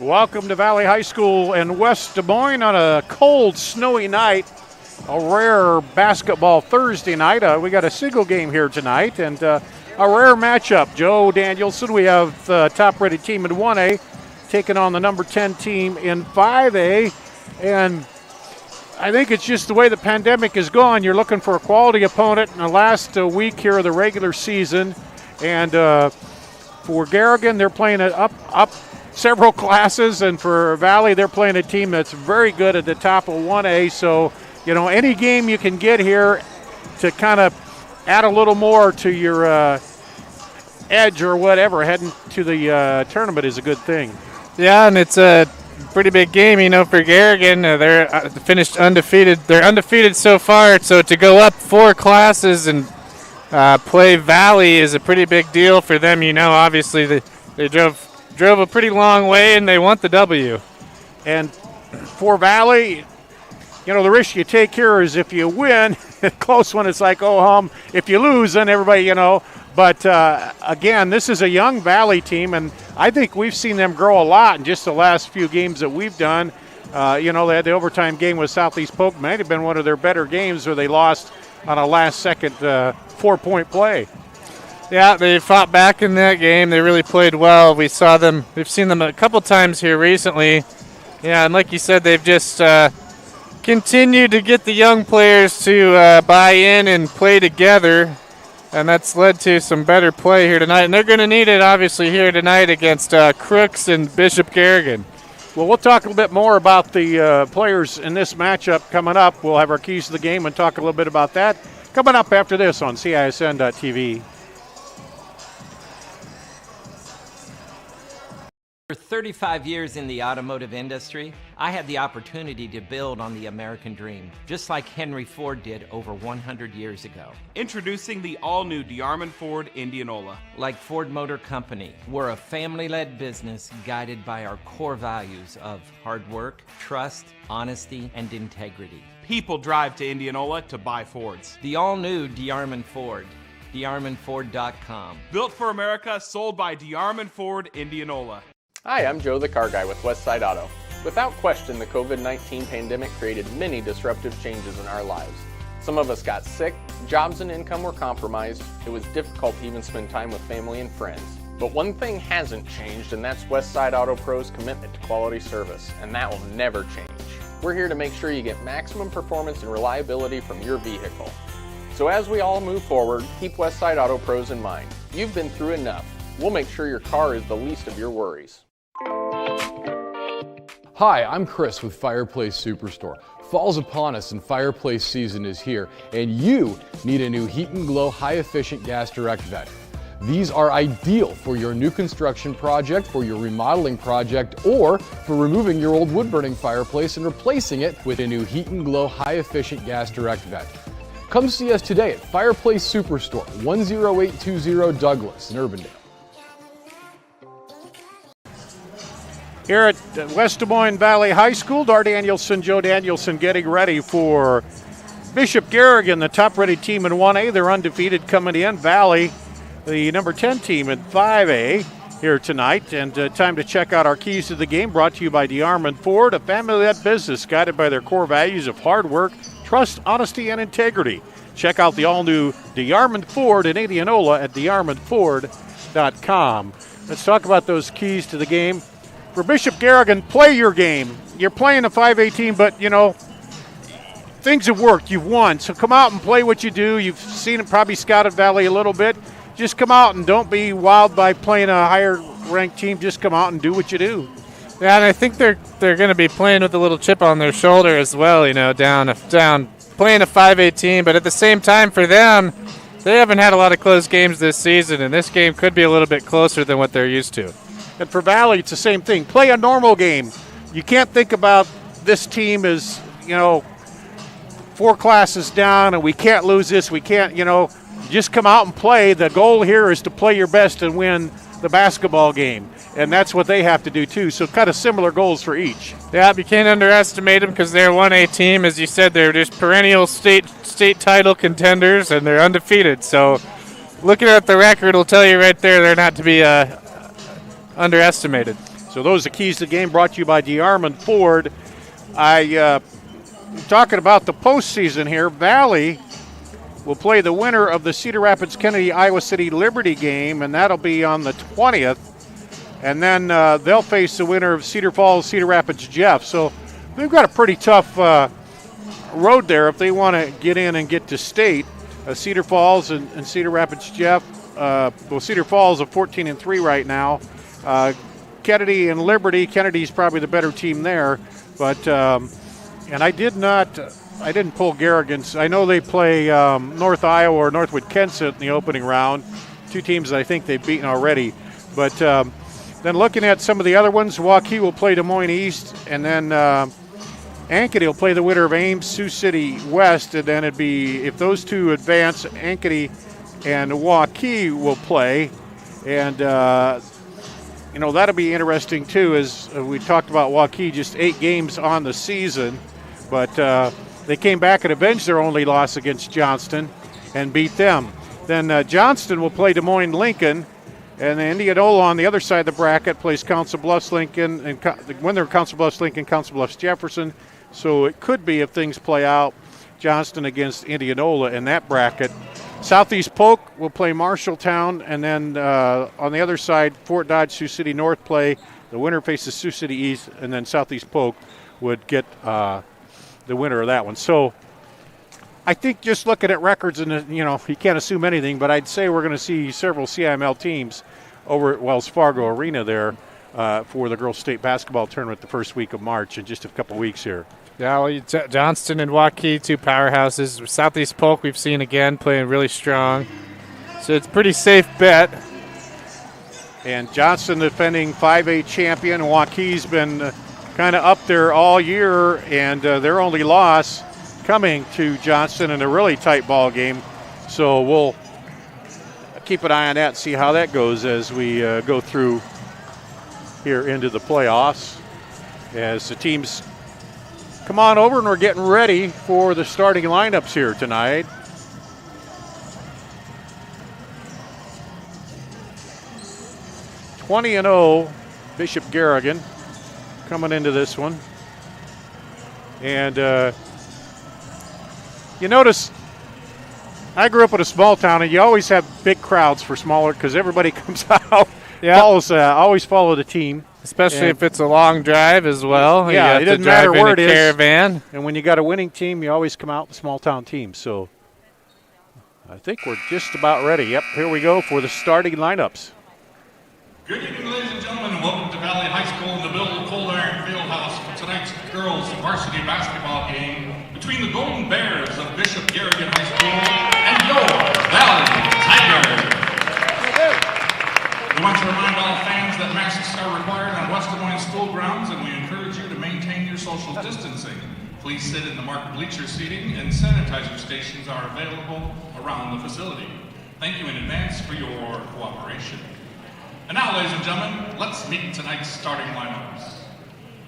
Welcome to Valley High School in West Des Moines on a cold, snowy night. a rare basketball Thursday night. We got a single game here tonight, and a rare matchup. Joe Danielson, we have the top-rated team in 1A taking on the number 10 team in 5A, and I think it's just the way the pandemic is gone. You're looking for a quality opponent in the last week here of the regular season, and for Garrigan, they're playing it up several classes, and for Valley, they're playing a team that's very good at the top of 1A. So, you know, any game you can get here to kind of add a little more to your edge or whatever heading to the tournament is a good thing. Yeah, and it's a pretty big game, you know, for Garrigan. They're finished undefeated. They're undefeated so far, so to go up 4 classes and play Valley is a pretty big deal for them. You know, obviously they drove a pretty long way, and they want the W. And for Valley, you know, the risk you take here is if you win, a close one, it's like, oh, hum. If you lose, then everybody, you know. But, again, this is a young Valley team, and I think we've seen them grow a lot in just the last few games that we've done. You know, they had the overtime game with Southeast Polk. Might have been one of their better games where they lost on a last-second 4-point play. Yeah, they fought back in that game. They really played well. We've seen them a couple times here recently. Yeah, and like you said, they've just continued to get the young players to buy in and play together, and that's led to some better play here tonight. And they're going to need it, obviously, here tonight against Crooks and Bishop Garrigan. Well, we'll talk a little bit more about the players in this matchup coming up. We'll have our keys to the game and talk a little bit about that coming up after this on CISN.TV. For 35 years in the automotive industry, I had the opportunity to build on the American dream, just like Henry Ford did over 100 years ago. Introducing the all-new DeArmond Ford Indianola. Like Ford Motor Company, we're a family-led business guided by our core values of hard work, trust, honesty, and integrity. People drive to Indianola to buy Fords. The all-new DeArmond Ford, DeArmondFord.com. Built for America, sold by DeArmond Ford Indianola. Hi, I'm Joe the Car Guy with Westside Auto. Without question, the COVID-19 pandemic created many disruptive changes in our lives. Some of us got sick, jobs and income were compromised, it was difficult to even spend time with family and friends. But one thing hasn't changed, and that's Westside Auto Pro's commitment to quality service, and that will never change. We're here to make sure you get maximum performance and reliability from your vehicle. So as we all move forward, keep Westside Auto Pros in mind. You've been through enough. We'll make sure your car is the least of your worries. Hi, I'm Chris with Fireplace Superstore. Fall's upon us and fireplace season is here, and you need a new Heat and Glow high-efficient gas direct vent. These are ideal for your new construction project, for your remodeling project, or for removing your old wood-burning fireplace and replacing it with a new Heat and Glow high-efficient gas direct vent. Come see us today at Fireplace Superstore, 10820 Douglas in Urbandale. Here at West Des Moines Valley High School, Dar Danielson, Joe Danielson getting ready for Bishop Garrigan, the top-rated team in 1A. They're undefeated coming in. Valley, the number 10 team in 5A here tonight. And time to check out our keys to the game, brought to you by DeArmond Ford, a family-led business guided by their core values of hard work, trust, honesty, and integrity. Check out the all-new DeArmond Ford in Indianola at DeArmondFord.com. Let's talk about those keys to the game. For Bishop Garrigan, play your game. You're playing a 5A team, but, you know, things have worked. You've won. So come out and play what you do. You've seen it, probably scouted Valley a little bit. Just come out and don't be wild by playing a higher-ranked team. Just come out and do what you do. Yeah, and I think they're going to be playing with a little chip on their shoulder as well, you know, down playing a 5A team. But at the same time, for them, they haven't had a lot of close games this season, and this game could be a little bit closer than what they're used to. And for Valley, it's the same thing. Play a normal game. You can't think about this team as, you know, 4 classes down and we can't lose this. We can't, you know, just come out and play. The goal here is to play your best and win the basketball game. And that's what they have to do, too. So kind of similar goals for each. Yeah, you can't underestimate them because they're a 1A team. As you said, they're just perennial state title contenders, and they're undefeated. So looking at the record will tell you right there they're not to be underestimated. So those are the keys to the game, brought to you by DeArmond Ford. I talking about the postseason here, Valley will play the winner of the Cedar Rapids Kennedy Iowa City Liberty game, and that'll be on the 20th. And then they'll face the winner of Cedar Falls Cedar Rapids Jeff. So they've got a pretty tough road there if they want to get in and get to state. Cedar Falls and Cedar Rapids Jeff. Well, Cedar Falls are 14-3 right now. Kennedy and Liberty. Kennedy's probably the better team there, but and I didn't pull Garrigan's. I know they play North Iowa or Northwood Kensett in the opening round. Two teams that I think they've beaten already. But then looking at some of the other ones, Waukee will play Des Moines East, and then Ankeny will play the winner of Ames Sioux City West, and then it'd be, if those two advance, Ankeny and Waukee will play, and that'll be interesting too. As we talked about Waukee, just 8 games on the season, but they came back and avenged their only loss against Johnston and beat them. Then Johnston will play Des Moines Lincoln, and then Indianola on the other side of the bracket plays Council Bluffs Lincoln, and the winner of Council Bluffs Lincoln, Council Bluffs Jefferson. So it could be, if things play out, Johnston against Indianola in that bracket. Southeast Polk will play Marshalltown, and then on the other side, Fort Dodge, Sioux City North play. The winner faces Sioux City East, and then Southeast Polk would get the winner of that one. So I think just looking at records, and you can't assume anything, but I'd say we're going to see several CIML teams over at Wells Fargo Arena there for the girls' state basketball tournament the first week of March in just a couple weeks here. Yeah, well, Johnston and Waukee, 2 powerhouses. Southeast Polk we've seen again playing really strong. So it's a pretty safe bet. And Johnston defending 5A champion. Waukee's been kind of up there all year, and their only loss coming to Johnston in a really tight ball game. So we'll keep an eye on that and see how that goes as we go through here into the playoffs. As the teams come on over, and we're getting ready for the starting lineups here tonight. (20-0) Bishop Garrigan coming into this one, and you notice I grew up in a small town, and you always have big crowds for smaller because everybody comes out. Yeah, always follow the team. Especially if it's a long drive as well. Yeah, it doesn't matter where it is. Caravan. And when you got a winning team, you always come out with small town teams. So I think we're just about ready. Yep, here we go for the starting lineups. Good evening, ladies and gentlemen, and welcome to Valley High School in the Bill Cold Iron Fieldhouse for tonight's girls varsity basketball game between the Golden Bears of Bishop Garrigan High School and your Valley Tigers. We want to remind all fans that masks are required on West Des Moines school grounds, and we encourage you to maintain your social distancing. Please sit in the marked bleacher seating, and sanitizer stations are available around the facility. Thank you in advance for your cooperation. And now, ladies and gentlemen, let's meet tonight's starting lineups.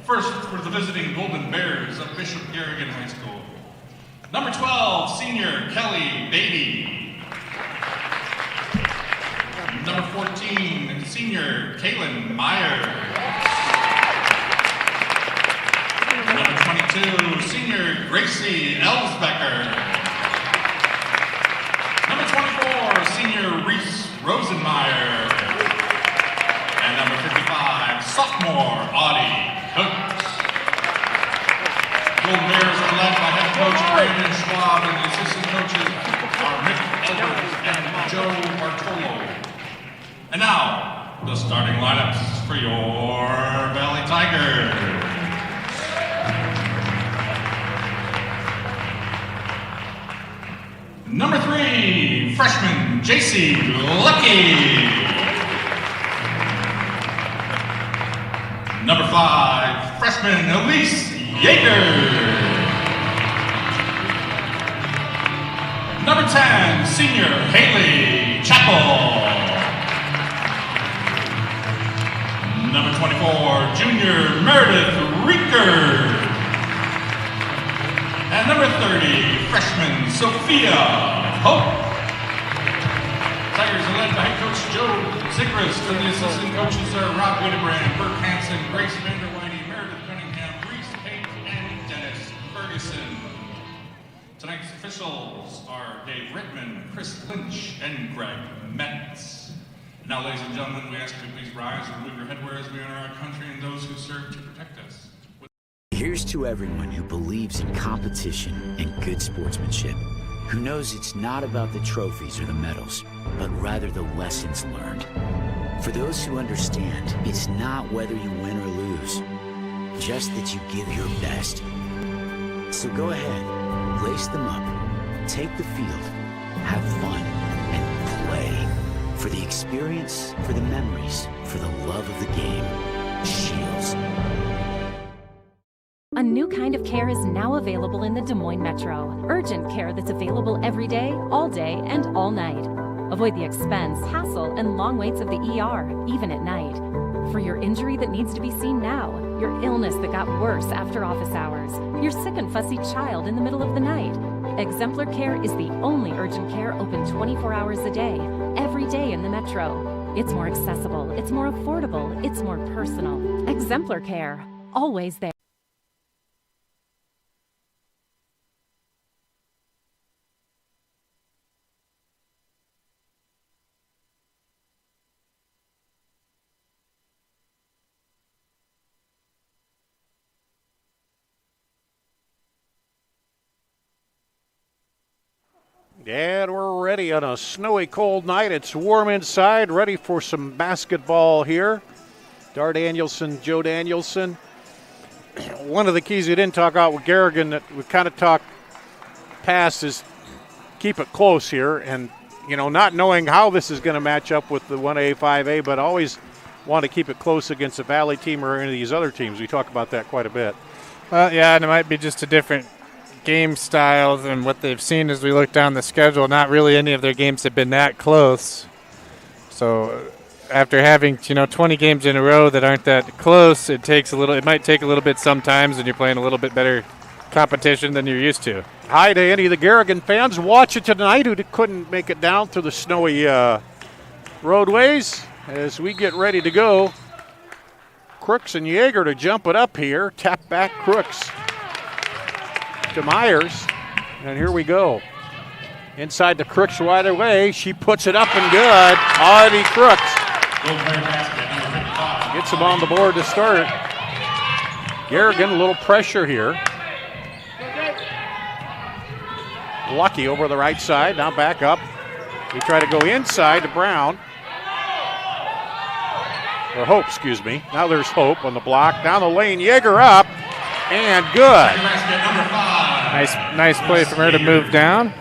First, for the visiting Golden Bears of Bishop Garrigan High School. Number 12, senior Kelly Beatty. Number 14, senior Kaylin Meyer. Number 22, senior Gracie Elsbecker. Number 24, senior Reese Rosenmeyer. And number 55, sophomore Audie Coates. Golden Bears are led by head coach Brandon Schwab, and the assistant coaches are Mick Edwards and Joe Bartolo. And now, the starting lineups for your Valley Tigers. Number 3, freshman JC Lucky. Number 5, freshman Elise Yeager. Number 10, senior Haley Chappell. Number 24, junior Meredith Reeker. And number 30, freshman Sophia Hope. Tigers are led by head coach Joe Zigrist, and the assistant coaches are Rob Wittebrand, Burke Hansen, Grace Vanderwhite, Meredith Cunningham, Reese Pate, and Dennis Ferguson. officials are Dave Rittman, Chris Lynch, and Greg Metz. Now, ladies and gentlemen, we ask you to please rise and remove your headwear as we honor our country and those who serve to protect us. Here's to everyone who believes in competition and good sportsmanship, who knows it's not about the trophies or the medals, but rather the lessons learned. For those who understand, it's not whether you win or lose, just that you give your best. So go ahead, lace them up, take the field, have fun, and play. For the experience, for the memories, for the love of the game. Shields. A new kind of care is now available in the Des Moines Metro. Urgent care that's available every day, all day, and all night. Avoid the expense, hassle, and long waits of the ER, even at night. For your injury that needs to be seen now, your illness that got worse after office hours, your sick and fussy child in the middle of the night. Exemplar Care is the only urgent care open 24 hours a day, every day in the Metro. It's more accessible, it's more affordable, it's more personal. Exemplar Care, always there. And we're ready on a snowy, cold night. It's warm inside, ready for some basketball here. Dar Danielson, Joe Danielson. One of the keys we didn't talk about with Garrigan that we kind of talked past is keep it close here. And, you know, not knowing how this is going to match up with the 1A, 5A, but always want to keep it close against a Valley team or any of these other teams. We talk about that quite a bit. Yeah, and it might be just a different game style than what they've seen as we look down the schedule. Not really any of their games have been that close. So after having 20 games in a row that aren't that close, it might take a little bit sometimes, and you're playing a little bit better competition than you're used to. Hi to any of the Garrigan fans watching tonight who couldn't make it down through the snowy roadways as we get ready to go. Crooks and Yeager to jump it up here. Tap back Crooks to Myers, and here we go. Inside the Crooks right away. She puts it up and good. Audie Crooks gets him on the board to start. Garrigan, a little pressure here. Lucky over the right side, now back up. We try to go inside to Brown. Or Hope, excuse me. Now there's Hope on the block. Down the lane, Yeager up, and good. Nice play from her to move down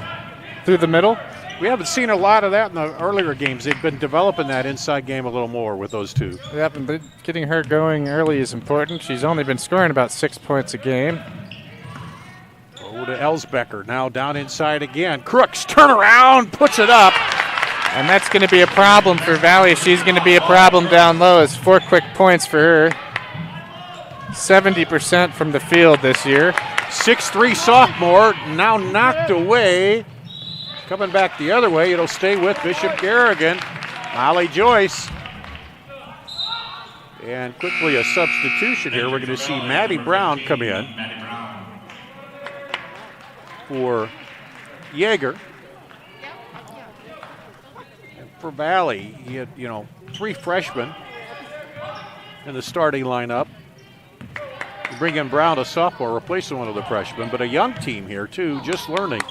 through the middle. We haven't seen a lot of that in the earlier games. They've been developing that inside game a little more with those two. Yep, and getting her going early is important. She's only been scoring about 6 points a game. Over to Elsbecker, now down inside again. Crooks, turn around, puts it up. And that's going to be a problem for Valley. She's going to be a problem down low. It's 4 quick points for her. 70% from the field this year. 6'3" sophomore, now knocked away. Coming back the other way, it'll stay with Bishop Garrigan. Molly Joyce. And quickly a substitution here. We're going to see Maddie Brown come in for Yeager. And for Valley, he had, 3 freshmen in the starting lineup. You bring in Brown, a sophomore, replacing one of the freshmen, but a young team here too, just learning.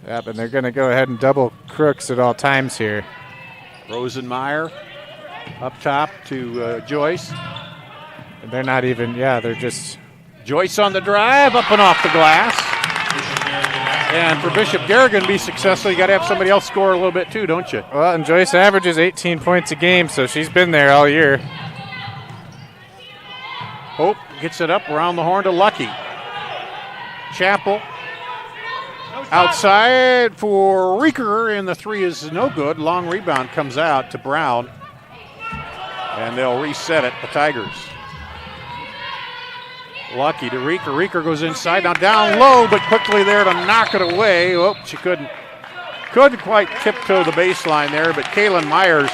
Yeah, but they're going to go ahead and double Crooks at all times here. Rosenmeyer up top to Joyce. And they're not even, they're just. Joyce on the drive, up and off the glass. And for Bishop Garrigan to be successful, you got to have somebody else score a little bit too, don't you? Well, and Joyce averages 18 points a game, so she's been there all year. Hope gets it up around the horn to Lucky. Chappell outside for Reeker, and the 3 is no good. Long rebound comes out to Brown, and they'll reset it, the Tigers. Lucky to Reeker. Reeker goes inside, now down low, but quickly there to knock it away. Oh, she couldn't quite tiptoe the baseline there, but Kaylin Myers,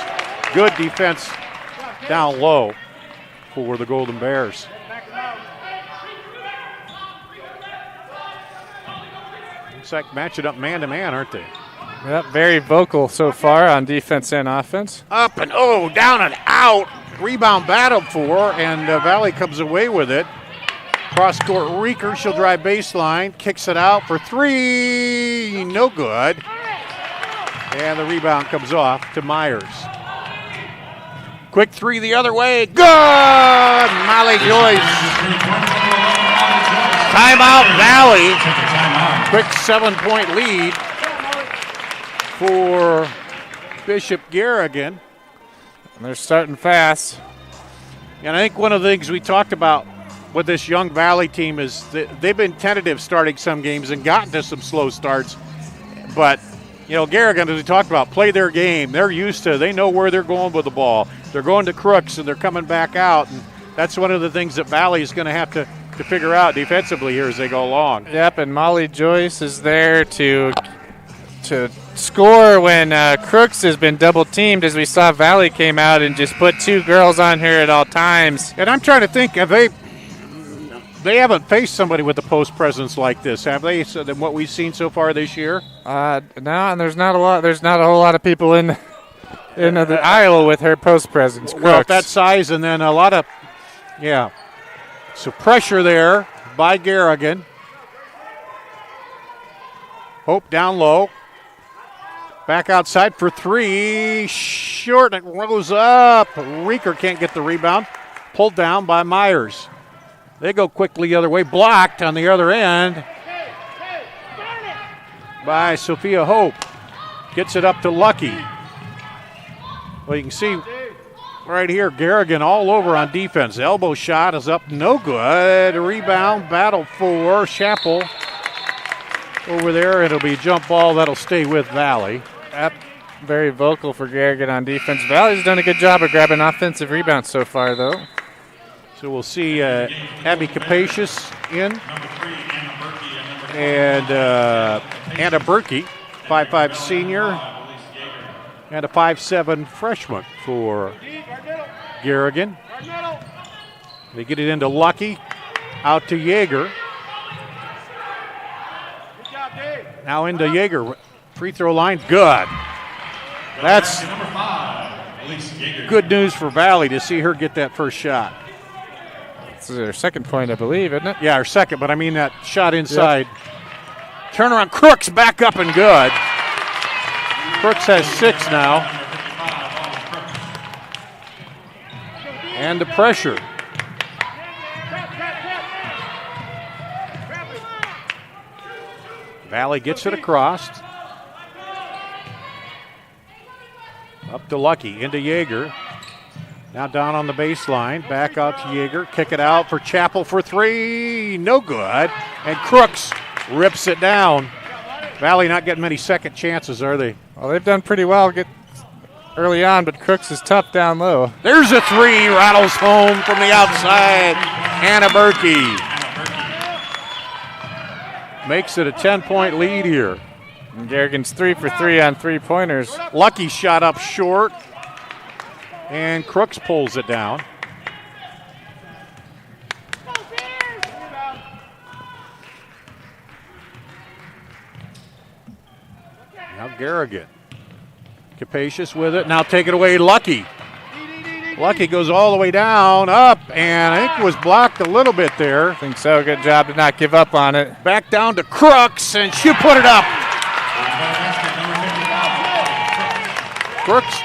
good defense down low for the Golden Bears. Looks like matching up man-to-man, aren't they? Yep, very vocal so far on defense and offense. Up and down and out. Rebound battled for, and Valley comes away with it. Cross-court Reeker, she'll drive baseline, kicks it out for three, no good. And the rebound comes off to Myers. Quick three the other way, good! Molly Joyce. Timeout Valley. Quick 7-point lead for Bishop Garrigan. And they're starting fast. And I think one of the things we talked about with this young Valley team is that they've been tentative starting some games and gotten to some slow starts. But, Garrigan, as we talked about, play their game. They're used to, they know where they're going with the ball. They're going to Crooks and they're coming back out. And that's one of the things that Valley is going to have to figure out defensively here as they go along. Yep, and Molly Joyce is there to score when Crooks has been double teamed, as we saw Valley came out and just put two girls on her at all times. And I'm trying to think, they haven't faced somebody with a post presence like this, have they? So than what we've seen so far this year? No, and there's not a whole lot of people in the aisle with her post presence. Well, that size, and then a lot of, So pressure there by Garrigan. Hope down low. Back outside for three. Short, and it rolls up. Reeker can't get the rebound. Pulled down by Myers. They go quickly the other way. Blocked on the other end by Sophia Hope. Gets it up to Lucky. Well, you can see right here, Garrigan all over on defense. Elbow shot is up, no good. Rebound, battle for Chappell over there. It'll be a jump ball that'll stay with Valley. Yep. Very vocal for Garrigan on defense. Valley's done a good job of grabbing offensive rebounds so far, though. So we'll see Abby Capacious in. And Anna Berkey, 5'5" senior. And a 5'7" freshman for Garrigan. They get it into Lucky. Out to Yeager. Now into Yeager. Free throw line, good. That's good news for Valley to see her get that first shot. This is her second point, I believe, isn't it? Yeah, her second, but I mean that shot inside. Yep. Turnaround, Crooks back up and good. Crooks has 6 now. And the pressure. Valley gets it across. Up to Lucky, into Yeager. Now down on the baseline, back out to Yeager. Kick it out for Chappell for 3, no good. And Crooks rips it down. Valley not getting many second chances, are they? Well, they've done pretty well early on, but Crooks is tough down low. There's a 3, rattles home from the outside. Anna Berkey makes it a 10-point lead here. And Garrigan's 3 for 3 on 3-pointers. Lucky shot up short, and Crooks pulls it down. Now Garrigan. Capacious with it. Now take it away, Lucky. Lucky goes all the way down, up, and I think it was blocked a little bit there. I think so. Good job to not give up on it. Back down to Crooks, and she put it up. Crooks,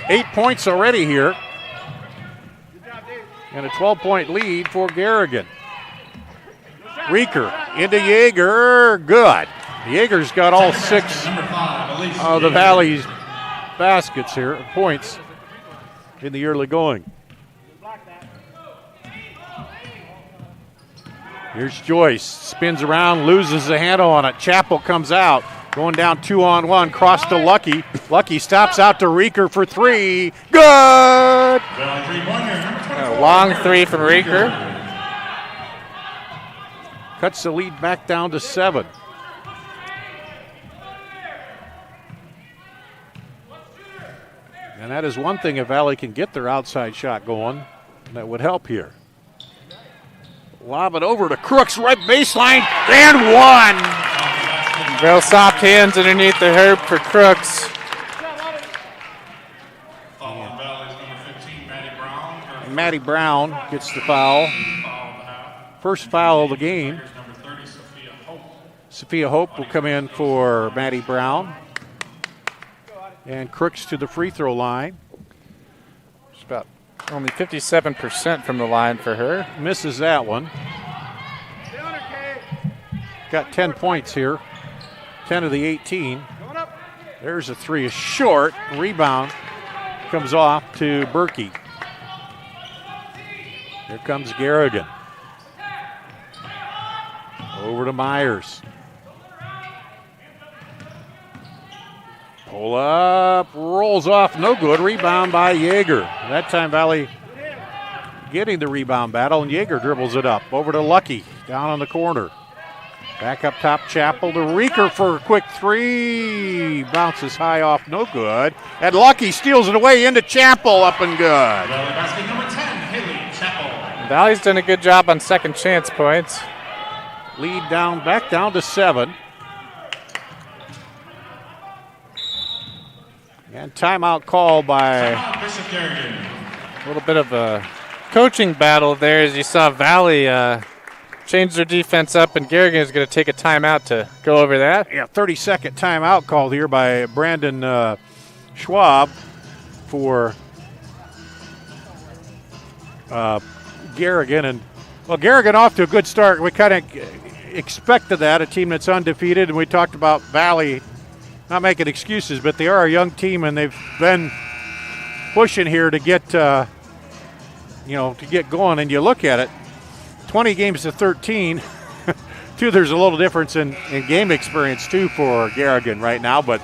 8 points already here. And a 12-point lead for Garrigan. Reeker into Yeager, good. Yeager's got all 6 of the Valley's baskets here, points in the early going. Here's Joyce, spins around, loses the handle on it. Chappell comes out, going down 2-on-1, cross to Lucky. Lucky stops out to Reeker for 3, good! A long 3 from Reeker. Cuts the lead back down to 7. And that is one thing if Valley can get their outside shot going, that would help here. Lob it over to Crooks, right baseline, and 1. Real soft hands underneath the hoop for Crooks. And Maddie Brown gets the foul. First foul of the game. Sophia Hope will come in for Maddie Brown. And Crooks to the free throw line. She's about only 57% from the line for her. Misses that one. Got 10 points here. 10 of the 18. There's a three, is short. Rebound comes off to Berkey. Here comes Garrigan. Over to Myers. Pull up, rolls off, no good. Rebound by Yeager. That time Valley getting the rebound battle, and Yeager dribbles it up. Over to Lucky, down on the corner. Back up top, Chappell to Reeker for a quick three. Bounces high off, no good. And Lucky steals it away into Chappell, up and good. Basket number 10, Haley Chappell. Valley's done a good job on second chance points. Lead down, back down to 7. And timeout call by Bishop Garrigan. A little bit of a coaching battle there as you saw Valley change their defense up, and Garrigan is going to take a timeout to go over that. Yeah, 30-second timeout called here by Brandon Schwab for Garrigan. And, well, Garrigan off to a good start. We kind of expected that, a team that's undefeated, and we talked about Valley not making excuses, but they are a young team, and they've been pushing here to get, to get going. And you look at it, 20 games to 13. Too, there's a little difference in game experience too for Garrigan right now. But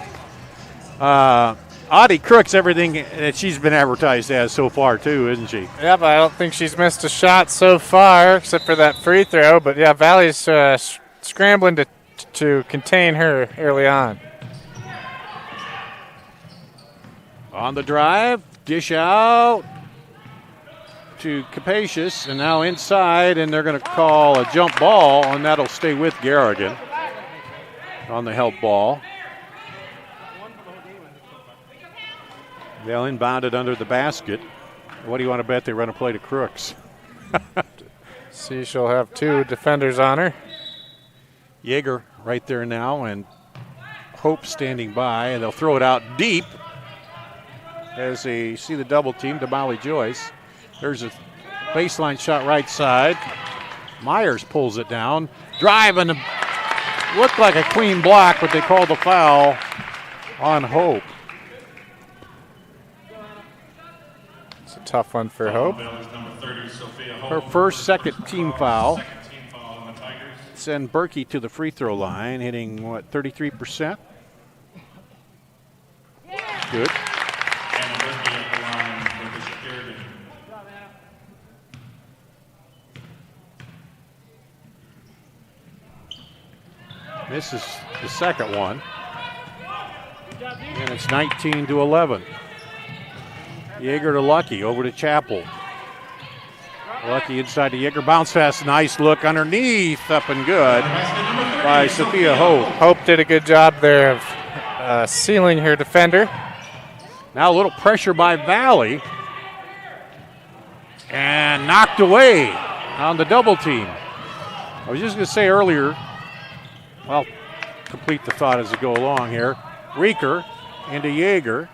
Audie Crooks, everything that she's been advertised as so far too, isn't she? Yeah, but I don't think she's missed a shot so far, except for that free throw. But yeah, Valley's scrambling to contain her early on. On the drive, dish out to Capacious, and now inside, and they're going to call a jump ball, and that'll stay with Garrigan on the help ball. They'll inbound it under the basket. What do you want to bet they run a play to Crooks? See, she'll have two defenders on her. Yeager right there now, and Hope standing by, and they'll throw it out deep as they see the double team to Molly Joyce. There's a baseline shot right side. Myers pulls it down. Drive, and looked like a clean block, but they called the foul on Hope. It's a tough one for Hope. Her first, second team foul. Send Berkey to the free throw line, hitting, 33%? Good. This is the second one. And it's 19-11. Yeager to Lucky, over to Chappell. Lucky inside to Yeager, bounce pass, nice look underneath, up and good by Sophia Hope. Hope did a good job there of sealing her defender. Now a little pressure by Valley. And knocked away on the double team. I was just going to say earlier, well, complete the thought as we go along here. Reeker into Yeager.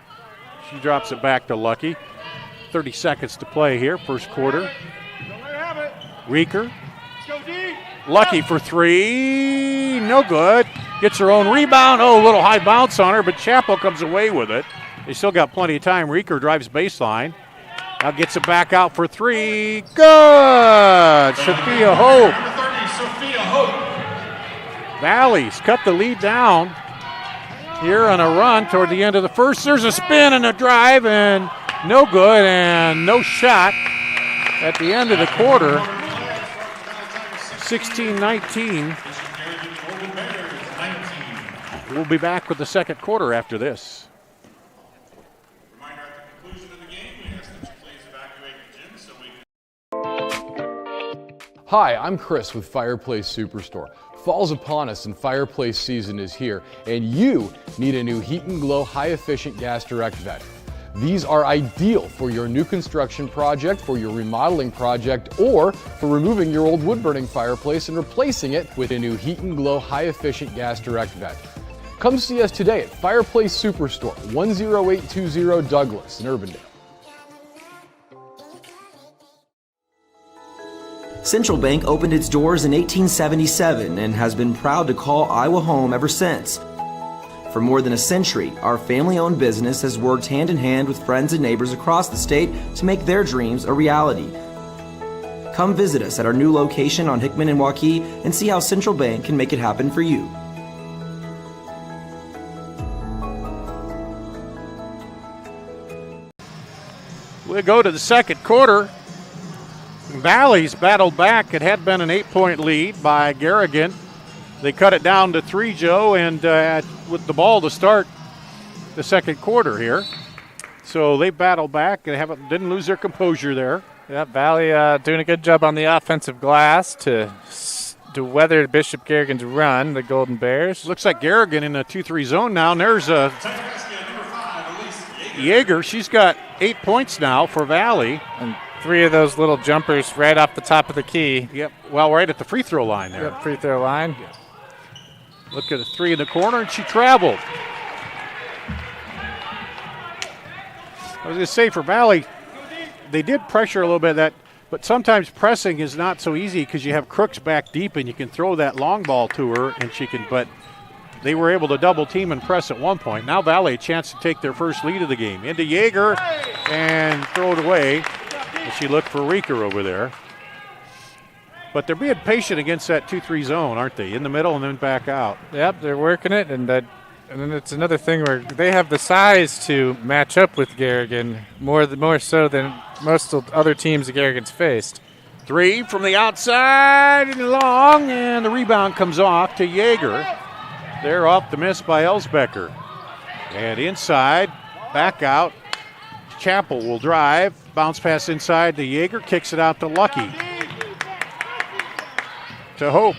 She drops it back to Lucky. 30 seconds to play here, first quarter. Reeker. Lucky for three. No good. Gets her own rebound. Oh, a little high bounce on her, but Chappell comes away with it. They still got plenty of time. Reeker drives baseline. Now gets it back out for three. Good. Sophia Hope. Sophia Hope. Valley's cut the lead down here on a run toward the end of the first. There's a spin and a drive, and no good, and no shot at the end of the quarter. 16-19. We'll be back with the second quarter after this. Reminder at the conclusion of the game, we ask that you please evacuate the gym so we can Hi, I'm Chris with Fireplace Superstore. Fall's upon us and fireplace season is here, and you need a new Heat and Glow high-efficient gas direct vent. These are ideal for your new construction project, for your remodeling project, or for removing your old wood-burning fireplace and replacing it with a new Heat and Glow high-efficient gas direct vent. Come see us today at Fireplace Superstore, 10820 Douglas in Urbandale. Central Bank opened its doors in 1877 and has been proud to call Iowa home ever since. For more than a century, our family-owned business has worked hand-in-hand with friends and neighbors across the state to make their dreams a reality. Come visit us at our new location on Hickman and Waukee and see how Central Bank can make it happen for you. We go to the second quarter. Valley's battled back. It had been an 8-point lead by Garrigan. They cut it down to 3, Joe, and with the ball to start the second quarter here. So they battled back. They didn't lose their composure there. Yeah, Valley doing a good job on the offensive glass to weather Bishop Garrigan's run, the Golden Bears. Looks like Garrigan in a 2-3 zone now, and there's a Yeager. She's got 8 points now for Valley. And 3 of those little jumpers right off the top of the key. Yep, well, right at the free throw line there. Yep, free throw line. Yeah. Look at a 3 in the corner, and she traveled. I was going to say for Valley, they did pressure a little bit of that, but sometimes pressing is not so easy because you have Crooks back deep and you can throw that long ball to her, and she can, but they were able to double team and press at one point. Now Valley a chance to take their first lead of the game. Into Yeager and throw it away. She looked for Reeker over there. But they're being patient against that 2-3 zone, aren't they? In the middle and then back out. Yep, they're working it, and then it's another thing where they have the size to match up with Garrigan more so than most of other teams that Garrigan's faced. 3 from the outside and long, and the rebound comes off to Yeager. They're off the miss by Elsbecker. And inside, back out. Chappell will drive. Bounce pass inside to Yeager. Kicks it out to Lucky. To Hope.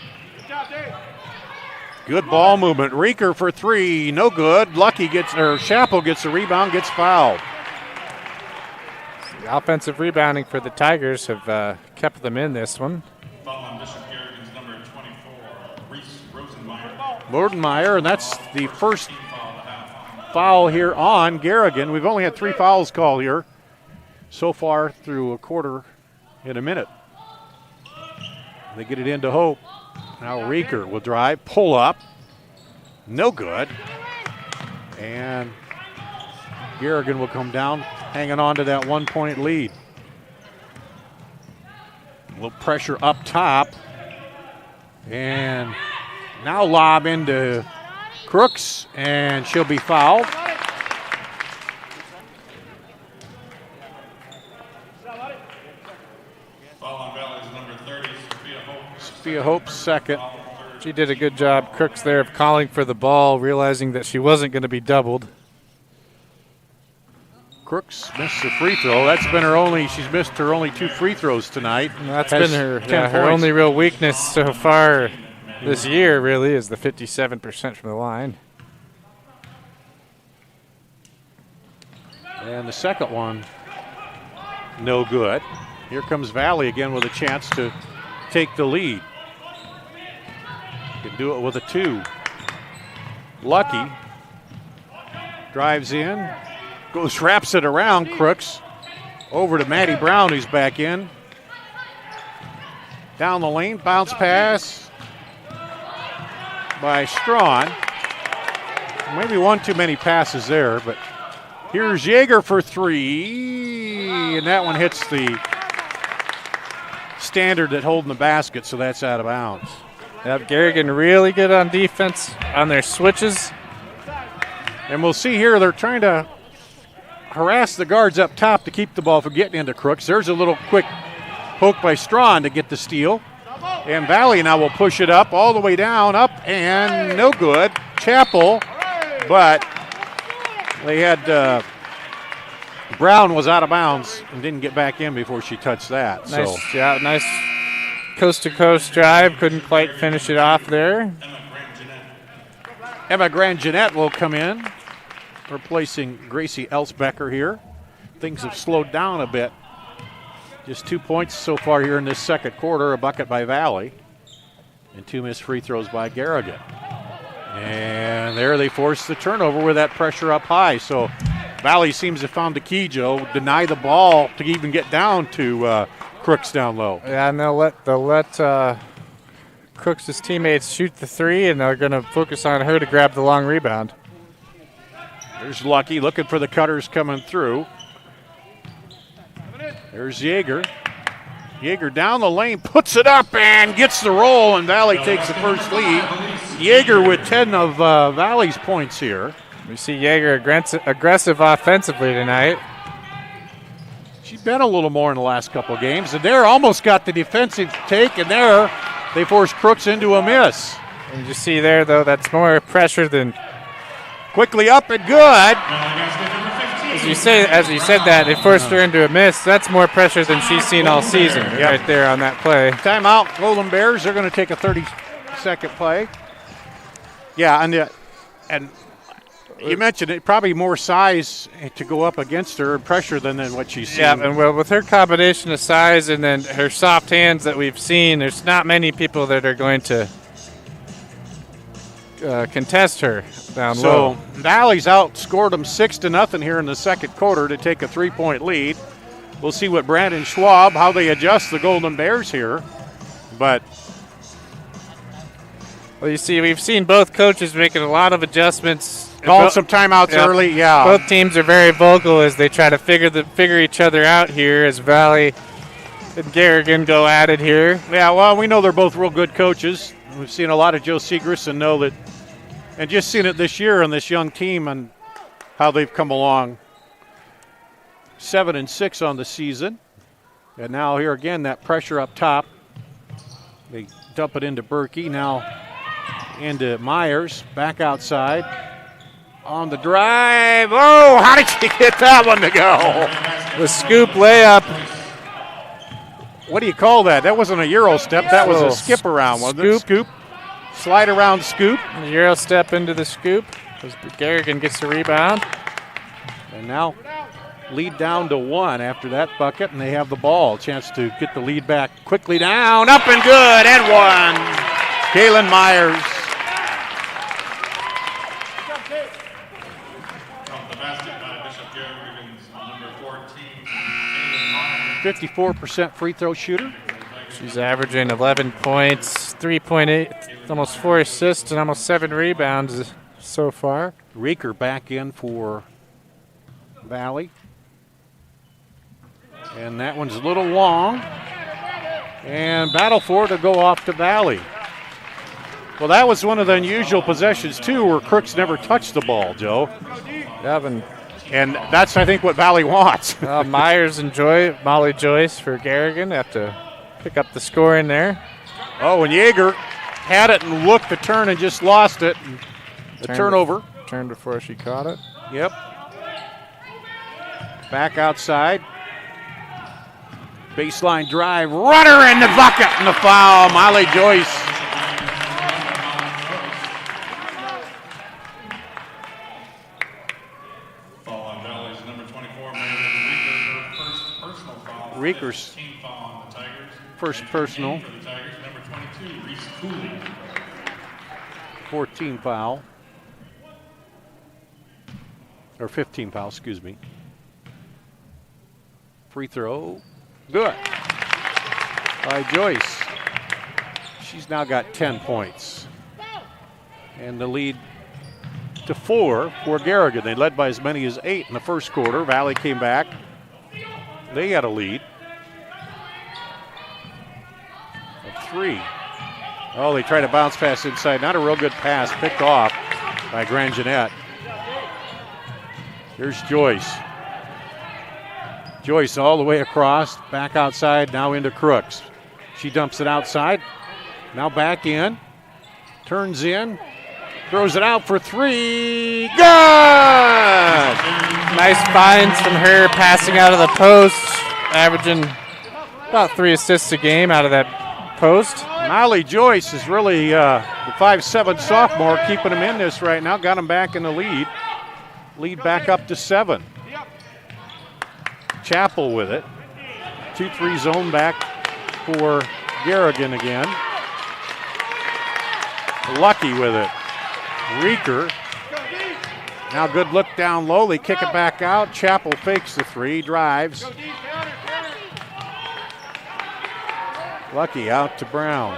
Good ball movement. Reeker for 3. No good. Chappell gets the rebound, gets fouled. The offensive rebounding for the Tigers have kept them in this one. Mordenmeyer, and that's the first foul here on Garrigan. We've only had 3 fouls called here so far through a quarter in a minute. They get it into Hope. Now Reeker will drive, pull up. No good. And Garrigan will come down, hanging on to that 1-point lead. A little pressure up top. And now lob into Crooks, and she'll be fouled. Sophia Hope's second. She did a good job, Crooks, there of calling for the ball, realizing that she wasn't going to be doubled. Crooks missed the free throw. She's missed her only 2 free throws tonight. And that's been her only real weakness so far this year, really, is the 57% from the line. And the second one, no good. Here comes Valley again with a chance to take the lead. Can do it with a 2. Lucky drives in, wraps it around Crooks. Over to Maddie Brown, who's back in. Down the lane, bounce pass by Strawn. Maybe one too many passes there, but here's Yeager for 3, and that one hits the standard that holding the basket, so that's out of bounds. Yep, Garrigan really good on defense on their switches. And we'll see here, they're trying to harass the guards up top to keep the ball from getting into Crooks. There's a little quick poke by Strawn to get the steal. And Valley now will push it up all the way down, up, and no good. Chappell, but they had Brown was out of bounds and didn't get back in before she touched that. Nice coast-to-coast drive. Couldn't quite finish it off there. Emma Grand-Jeanette will come in, replacing Gracie Elsbecker here. Things have slowed down a bit. Just 2 points so far here in this second quarter, a bucket by Valley, and 2 missed free throws by Garrigan. And there they force the turnover with that pressure up high. So Valley seems to have found the key, Joe. Deny the ball to even get down to Crooks down low. Yeah, and they'll let Crooks' teammates shoot the three, and they're going to focus on her to grab the long rebound. There's Lucky looking for the cutters coming through. There's Yeager. Yeager down the lane, puts it up and gets the roll, and Valley takes the first lead. Yeager with 10 of Valley's points here. We see Yeager aggressive offensively tonight. She's been a little more in the last couple of games, and there almost got the defensive take, and there they forced Crooks into a miss. And you see there, though, that's more pressure than quickly up and good. As you said that, they forced her into a miss. That's more pressure than she's seen all season right there on that play. Timeout, Golden Bears. They're going to take a 30-second play. Yeah, and you mentioned it, probably more size to go up against her and pressure than what she's seen. Yeah, and well, with her combination of size and then her soft hands that we've seen, there's not many people that are going to contest her down low. So Valley's outscored them 6-0 here in the second quarter to take a 3-point lead. We'll see what Brandon Schwab, how they adjust the Golden Bears here. But well, you see, we've seen both coaches making a lot of adjustments. Called some timeouts early, yeah. Both teams are very vocal as they try to figure each other out here as Valley and Garrigan go at it here. Yeah, well, we know they're both real good coaches. We've seen a lot of Joe Segrist and know that, and just seen it this year on this young team and how they've come along. 7-6 on the season. And now here again, that pressure up top. They dump it into Berkey, now into Myers, back outside. On the drive. Oh, how did you get that one to go? The scoop layup. What do you call that? That wasn't a Euro step. That was a skip around, wasn't it? Scoop. Slide around scoop. Euro step into the scoop. Garrigan gets the rebound. And now lead down to 1 after that bucket, and they have the ball. Chance to get the lead back quickly down. Up and good, and 1. Kaylin Myers. 54% free throw shooter. She's averaging 11 points, 3.8, almost 4 assists, and almost 7 rebounds so far. Reeker back in for Valley. And that one's a little long. And battle for it to go off to Valley. Well, that was one of the unusual possessions, too, where Crooks never touched the ball, Joe. And that's, I think, what Valley wants. Myers and Molly Joyce for Garrigan have to pick up the score in there. Oh, and Yeager had it and looked to turn and just lost it. The turnover. Turned before she caught it. Yep. Back outside. Baseline drive. Runner in the bucket and the foul. Molly Joyce. Reeker's first personal. 14 foul. Or 15 foul, excuse me. Free throw. Good. By Joyce. She's now got 10 points. And the lead to 4 for Garrigan. They led by as many as 8 in the first quarter. Valley came back. They got a lead of 3. Oh, they try to bounce pass inside. Not a real good pass. Picked off by Grand-Jeanette. Here's Joyce. Joyce all the way across. Back outside. Now into Crooks. She dumps it outside. Now back in. Turns in. Throws it out for 3. Good! Nice finds from her, passing out of the post, averaging about 3 assists a game out of that post. Molly Joyce is really the 5'7" sophomore keeping him in this right now. Got him back in the lead. Lead back up to 7. Chappell with it. 2-3 zone back for Garrigan again. Lucky with it. Reeker. Now good look down low. They kick it back out. Chappell fakes the 3, drives. Lucky out to Brown.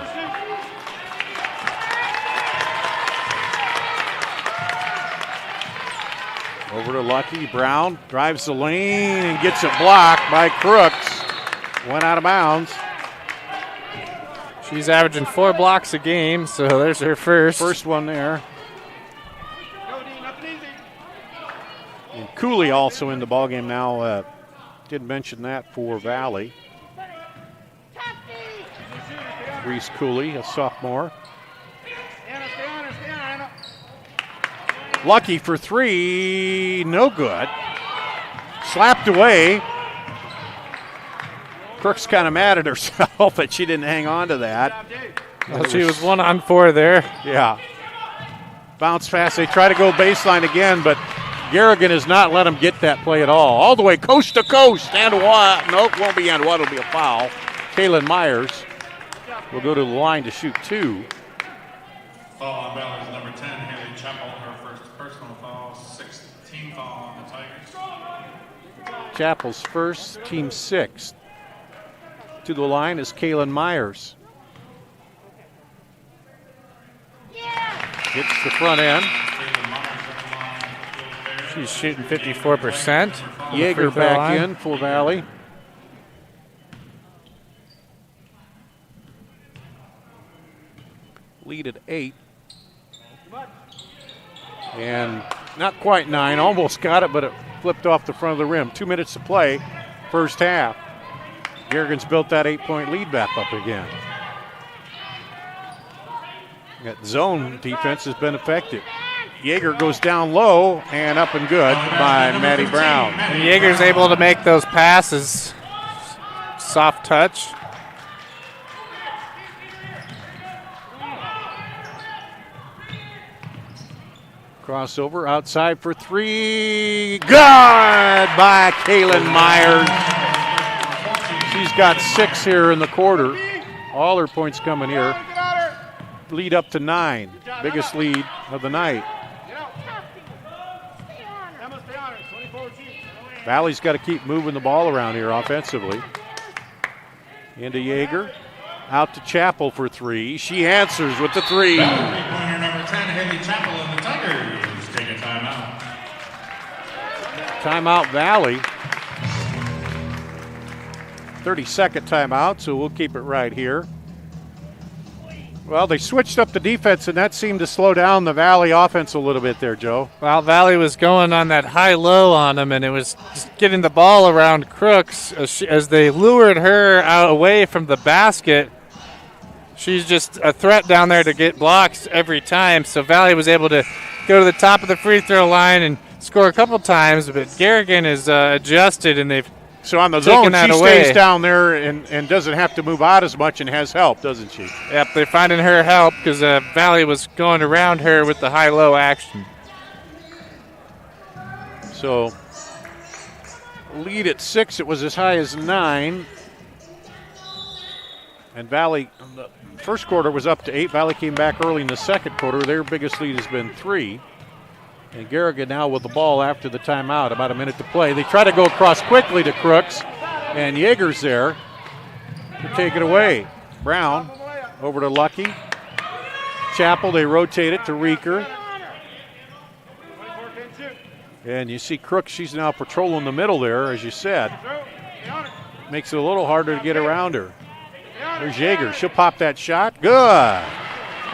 Over to Lucky. Brown drives the lane and gets it blocked by Crooks. Went out of bounds. She's averaging 4 blocks a game, so there's her first. First one there. And Cooley also in the ballgame now. Didn't mention that for Valley. Reese Cooley, a sophomore. Lucky for 3, no good. Slapped away. Crooks kind of mad at herself that she didn't hang on to that. Well, she was 1 on 4 there. Yeah. Bounce pass. They try to go baseline again, but Garrigan has not let him get that play at all. All the way coast to coast. And what? Nope, won't be and what. It'll be a foul. Kaylin Myers will go to the line to shoot 2. Foul on Valley's number 10, Haley Chappell, her first personal foul, 6th team foul on the Tigers. Chappell's first, team 6th. To the line is Kaylin Myers. Gets the front end. She's shooting 54%. Yeager back in for Valley. Lead at 8. And not quite 9. Almost got it, but it flipped off the front of the rim. 2 minutes to play, first half. Garrigan's built that 8-point lead back up again. That zone defense has been effective. Yeager goes down low and up and good by Maddie Brown. And Yeager's able to make those passes. Soft touch. Crossover outside for 3. Good by Kaylin Myers. She's got 6 here in the quarter. All her points coming here. Lead up to 9. Biggest lead of the night. Valley's got to keep moving the ball around here offensively. Into Yeager. Out to Chappell for 3. She answers with the 3. Three-pointer number 10, Haley Chappell, and the Tigers take a timeout. Timeout Valley. 30-second timeout, so we'll keep it right here. Well, they switched up the defense, and that seemed to slow down the Valley offense a little bit there, Joe. Well, Valley was going on that high-low on them, and it was just getting the ball around Crooks as they lured her out away from the basket. She's just a threat down there to get blocks every time, so Valley was able to go to the top of the free throw line and score a couple times, but Garrigan is adjusted, and they've So on the zone, she stays down there and doesn't have to move out as much and has help, doesn't she? Yep, they're finding her help because Valley was going around her with the high-low action. So lead at 6. It was as high as 9. And Valley, the first quarter was up to 8. Valley came back early in the second quarter. Their biggest lead has been 3. And Garrigan now with the ball after the timeout, about a minute to play. They try to go across quickly to Crooks, and Yeager's there to take it away. Brown over to Lucky. Chappell, they rotate it to Reeker. And you see Crooks, she's now patrolling the middle there, as you said. Makes it a little harder to get around her. There's Yeager. She'll pop that shot. Good.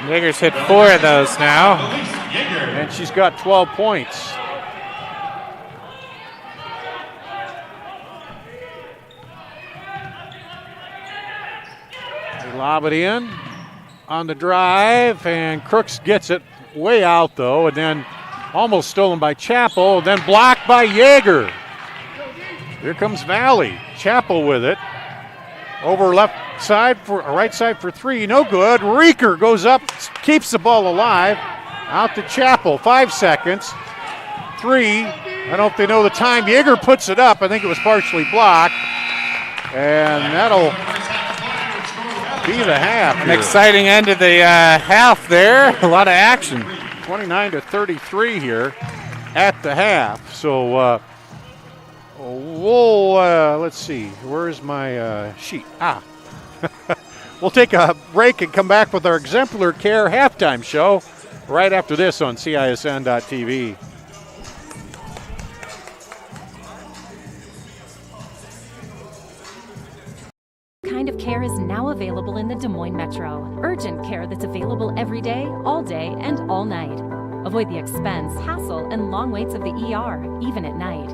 Yeager's hit 4 of those now. And she's got 12 points. They lob it in on the drive, and Crooks gets it way out, though, and then almost stolen by Chappell, then blocked by Yeager. Here comes Valley. Chappell with it. Over left side for right side for three, no good. Reeker goes up, keeps the ball alive. Out to Chappell, 5 seconds. Three, I don't know if they know the time. Yeager puts it up. I think it was partially blocked. And that'll be the half. An exciting end of the half there. A lot of action. 29-33 here at the half. So we'll, let's see. Where's my sheet? We'll take a break and come back with our Exemplar Care halftime show right after this on CISN.TV. Kind of care is now available in the Des Moines Metro. Urgent care that's available every day, all day, and all night. Avoid the expense, hassle, and long waits of the ER, even at night.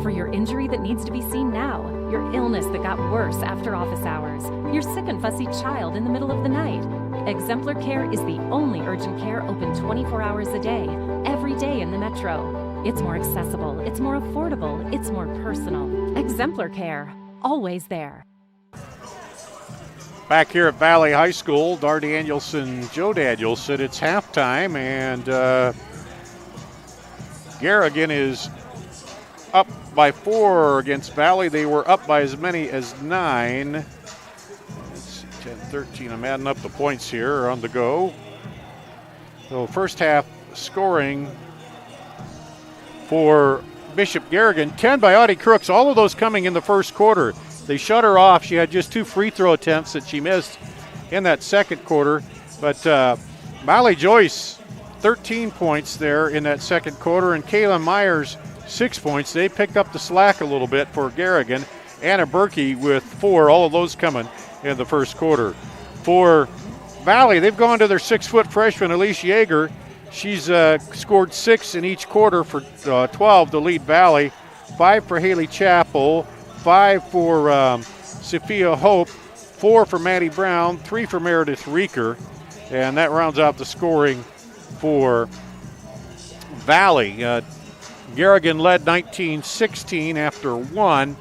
For your injury that needs to be seen now, your illness that got worse after office hours, your sick and fussy child in the middle of the night. Exemplar Care is the only urgent care open 24 hours a day, every day in the Metro. It's more accessible, it's more affordable, it's more personal. Exemplar Care, always there. Back here at Valley High School, Dar Danielson, Joe Danielson, it's halftime, and Garrigan is up by 4 against Valley. They were up by as many as 9. It's 10-13. I'm adding up the points here on the go. So first half scoring for Bishop Garrigan, 10 by Audie Crooks, all of those coming in the first quarter. They shut her off. She had just 2 free throw attempts that she missed in that second quarter. But Molly Joyce, 13 points there in that second quarter, and Kayla Myers, 6 points. They picked up the slack a little bit for Garrigan. Anna Berkey with 4, all of those coming in the first quarter. For Valley, they've gone to their 6-foot freshman, Elise Yeager. She's scored 6 in each quarter for 12 to lead Valley. 5 for Haley Chappell. 5 for Sophia Hope, 4 for Maddie Brown, 3 for Meredith Reeker, and that rounds out the scoring for Valley. Garrigan led 19-16 after 1,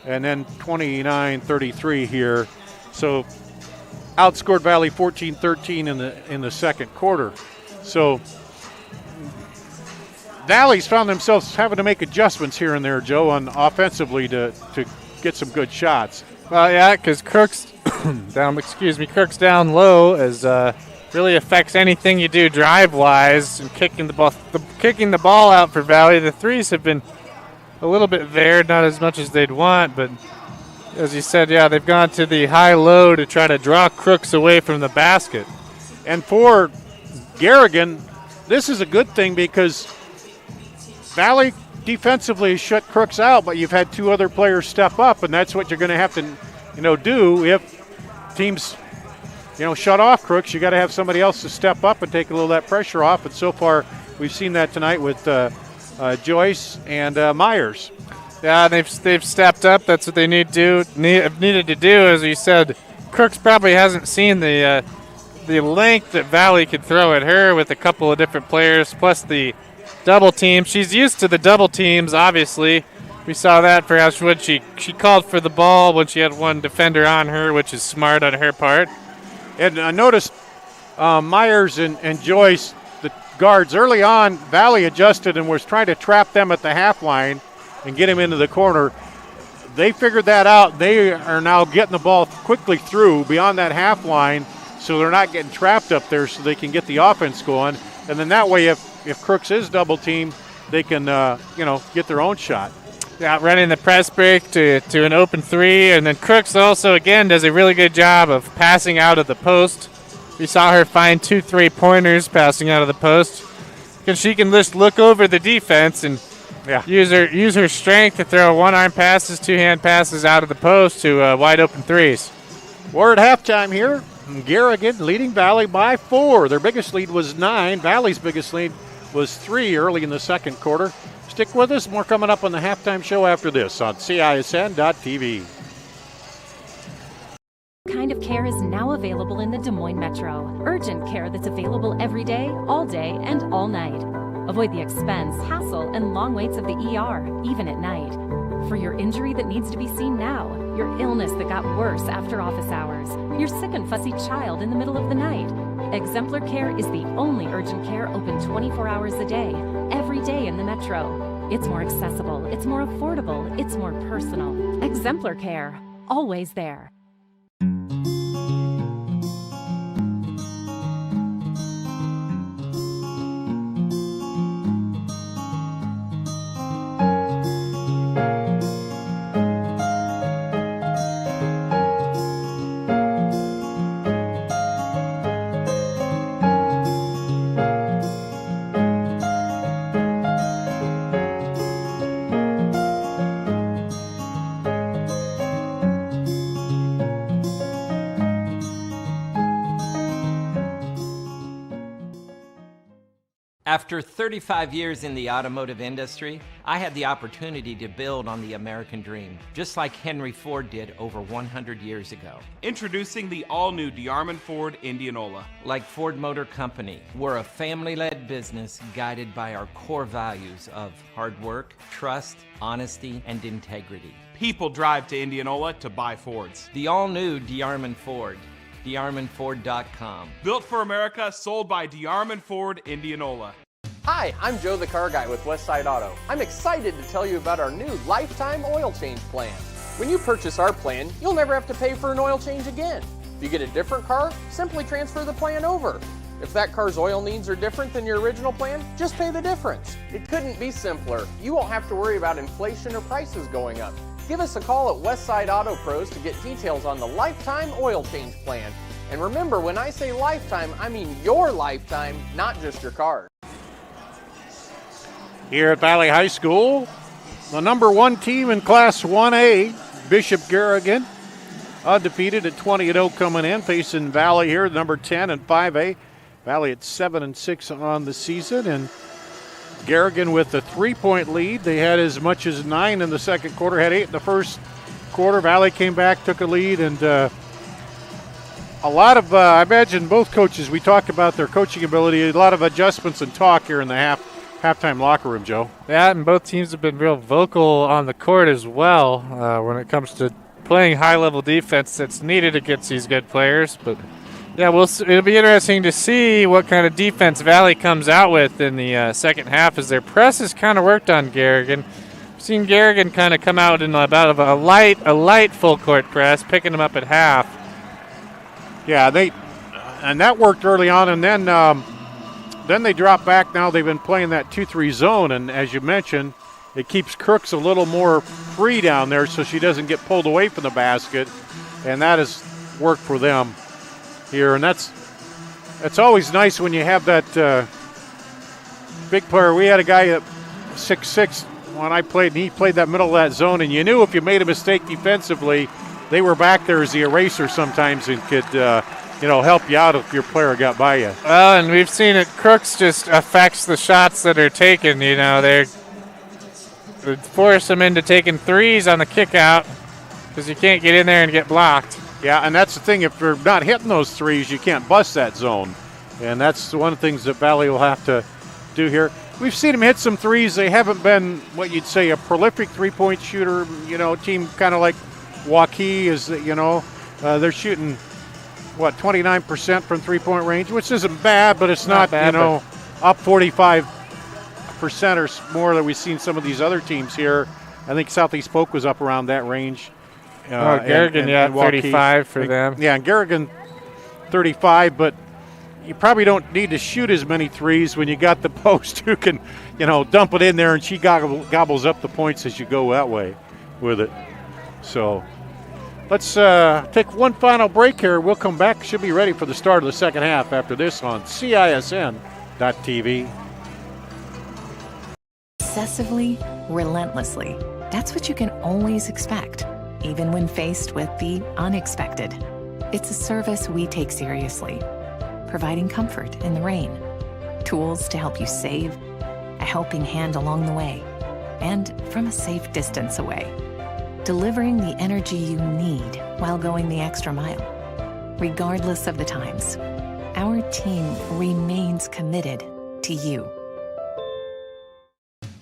and then 29-33 here. So outscored Valley 14-13 in the second quarter. So Valley's found themselves having to make adjustments here and there, Joe, on offensively to get some good shots. Well, yeah, because Crooks down low as really affects anything you do drive-wise and kicking the ball out for Valley. The threes have been a little bit there, not as much as they'd want, but as you said, yeah, they've gone to the high-low to try to draw Crooks away from the basket. And for Garrigan, this is a good thing because Valley defensively has shut Crooks out, but you've had 2 other players step up, and that's what you're going to have to, do if teams, shut off Crooks. You got to have somebody else to step up and take a little of that pressure off. And so far, we've seen that tonight with Joyce and Myers. Yeah, they've stepped up. That's what they needed to do. As you said, Crooks probably hasn't seen the length that Valley could throw at her with a couple of different players, plus the double team. She's used to the double teams, obviously. We saw that for Ashwood. She called for the ball when she had one defender on her, which is smart on her part. And I noticed Myers and Joyce, the guards, early on, Valley adjusted and was trying to trap them at the half line and get them into the corner. They figured that out. They are now getting the ball quickly through beyond that half line, so they're not getting trapped up there, so they can get the offense going. And then that way, if Crooks is double teamed, they can get their own shot. Yeah, running the press break to an open 3, and then Crooks also again does a really good job of passing out of the post. We saw her find 2 3-pointers passing out of the post, because she can just look over the defense and use her strength to throw 1-arm passes, 2-hand passes out of the post to wide open 3s. We're at halftime here. Garrigan leading Valley by 4. Their biggest lead was 9. Valley's biggest lead was 3 early in the second quarter. Stick with us. More coming up on the halftime show after this on CISN.TV. Kind of care is now available in the Des Moines Metro. Urgent care that's available every day, all day, and all night. Avoid the expense, hassle, and long waits of the ER, even at night. For your injury that needs to be seen now, your illness that got worse after office hours, your sick and fussy child in the middle of the night. Exemplar Care is the only urgent care open 24 hours a day, every day in the Metro. It's more accessible, it's more affordable, it's more personal. Exemplar Care, always there. After 35 years in the automotive industry, I had the opportunity to build on the American dream, just like Henry Ford did over 100 years ago. Introducing the all-new DeArmond Ford Indianola. Like Ford Motor Company, we're a family-led business guided by our core values of hard work, trust, honesty, and integrity. People drive to Indianola to buy Fords. The all-new DeArmond Ford. DeArmondFord.com. Built for America, sold by DeArmond Ford Indianola. Hi, I'm Joe the Car Guy with Westside Auto. I'm excited to tell you about our new lifetime oil change plan. When you purchase our plan, you'll never have to pay for an oil change again. If you get a different car, simply transfer the plan over. If that car's oil needs are different than your original plan, just pay the difference. It couldn't be simpler. You won't have to worry about inflation or prices going up. Give us a call at Westside Auto Pros to get details on the lifetime oil change plan. And remember, when I say lifetime, I mean your lifetime, not just your car. Here at Valley High School, the number one team in Class 1A, Bishop Garrigan, undefeated at 20-0 coming in, facing Valley here, number 10 in 5A. Valley at 7-6 on the season, and Garrigan with the 3-point lead. They had as much as 9 in the second quarter, had 8 in the first quarter. Valley came back, took a lead, and a lot of, I imagine both coaches, we talked about their coaching ability, a lot of adjustments and talk here in the halftime locker room, Joe. Yeah, and both teams have been real vocal on the court as well when it comes to playing high-level defense that's needed against these good players. But yeah, it'll be interesting to see what kind of defense Valley comes out with in the second half as their press has kind of worked on Garrigan. We've seen Garrigan kind of come out in about a light full-court press, picking them up at half. Yeah, and that worked early on, and then they dropped back. Now they've been playing that 2-3 zone, and as you mentioned, it keeps Crooks a little more free down there so she doesn't get pulled away from the basket, and that has worked for them here. And that's always nice when you have that big player. We had a guy at 6'6" when I played, and he played that middle of that zone, and you knew if you made a mistake defensively, they were back there as the eraser sometimes and could help you out if your player got by you. Well, and we've seen it. Crooks just affects the shots that are taken. They force them into taking threes on the kick out because you can't get in there and get blocked. Yeah, and that's the thing. If you're not hitting those threes, you can't bust that zone. And that's one of the things that Valley will have to do here. We've seen them hit some threes. They haven't been what you'd say a prolific three-point shooter, team kind of like Waukee is, they're shooting, 29% from three-point range, which isn't bad, but it's not bad, up 45% or more that we've seen some of these other teams here. I think Southeast Polk was up around that range. Garrigan, and 35 for them. Yeah, and Garrigan 35, but you probably don't need to shoot as many threes when you got the post who can, dump it in there, and she gobbles up the points as you go that way with it. So let's take one final break here. We'll come back. Should be ready for the start of the second half after this on CISN.TV. Obsessively, relentlessly. That's what you can always expect, even when faced with the unexpected. It's a service we take seriously, providing comfort in the rain, tools to help you save, a helping hand along the way, and from a safe distance away. Delivering the energy you need while going the extra mile. Regardless of the times, our team remains committed to you.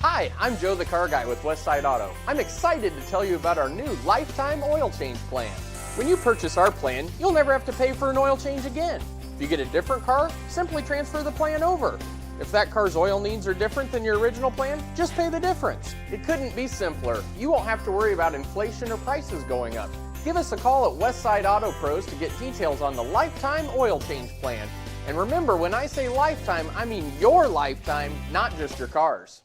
Hi, I'm Joe the car guy with Westside Auto. I'm excited to tell you about our new lifetime oil change plan. When you purchase our plan, you'll never have to pay for an oil change again. If you get a different car, simply transfer the plan over. If that car's oil needs are different than your original plan, just pay the difference. It couldn't be simpler. You won't have to worry about inflation or prices going up. Give us a call at Westside Auto Pros to get details on the lifetime oil change plan. And remember, when I say lifetime, I mean your lifetime, not just your car's.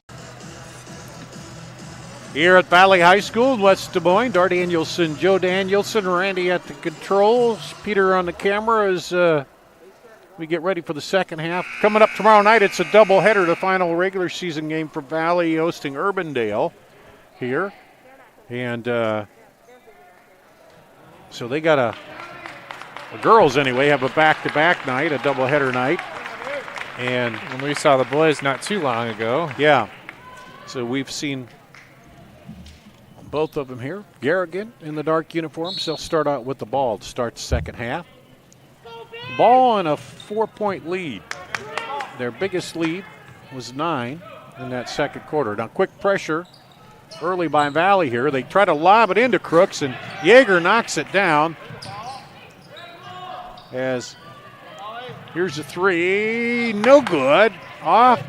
Here at Valley High School in West Des Moines, Dar Danielson, Joe Danielson, Randy at the controls, Peter on the camera as we get ready for the second half. Coming up tomorrow night, it's a doubleheader, the final regular season game for Valley hosting Urbandale here. And so they got the girls anyway, have a back-to-back night, a doubleheader night. And when we saw the boys not too long ago. Yeah. So we've seen both of them here. Garrigan in the dark uniforms. They'll start out with the ball to start the second half. Ball in a 4-point lead. Their biggest lead was 9 in that second quarter. Now quick pressure early by Valley here. They try to lob it into Crooks, and Yeager knocks it down. As here's a 3, no good. Off,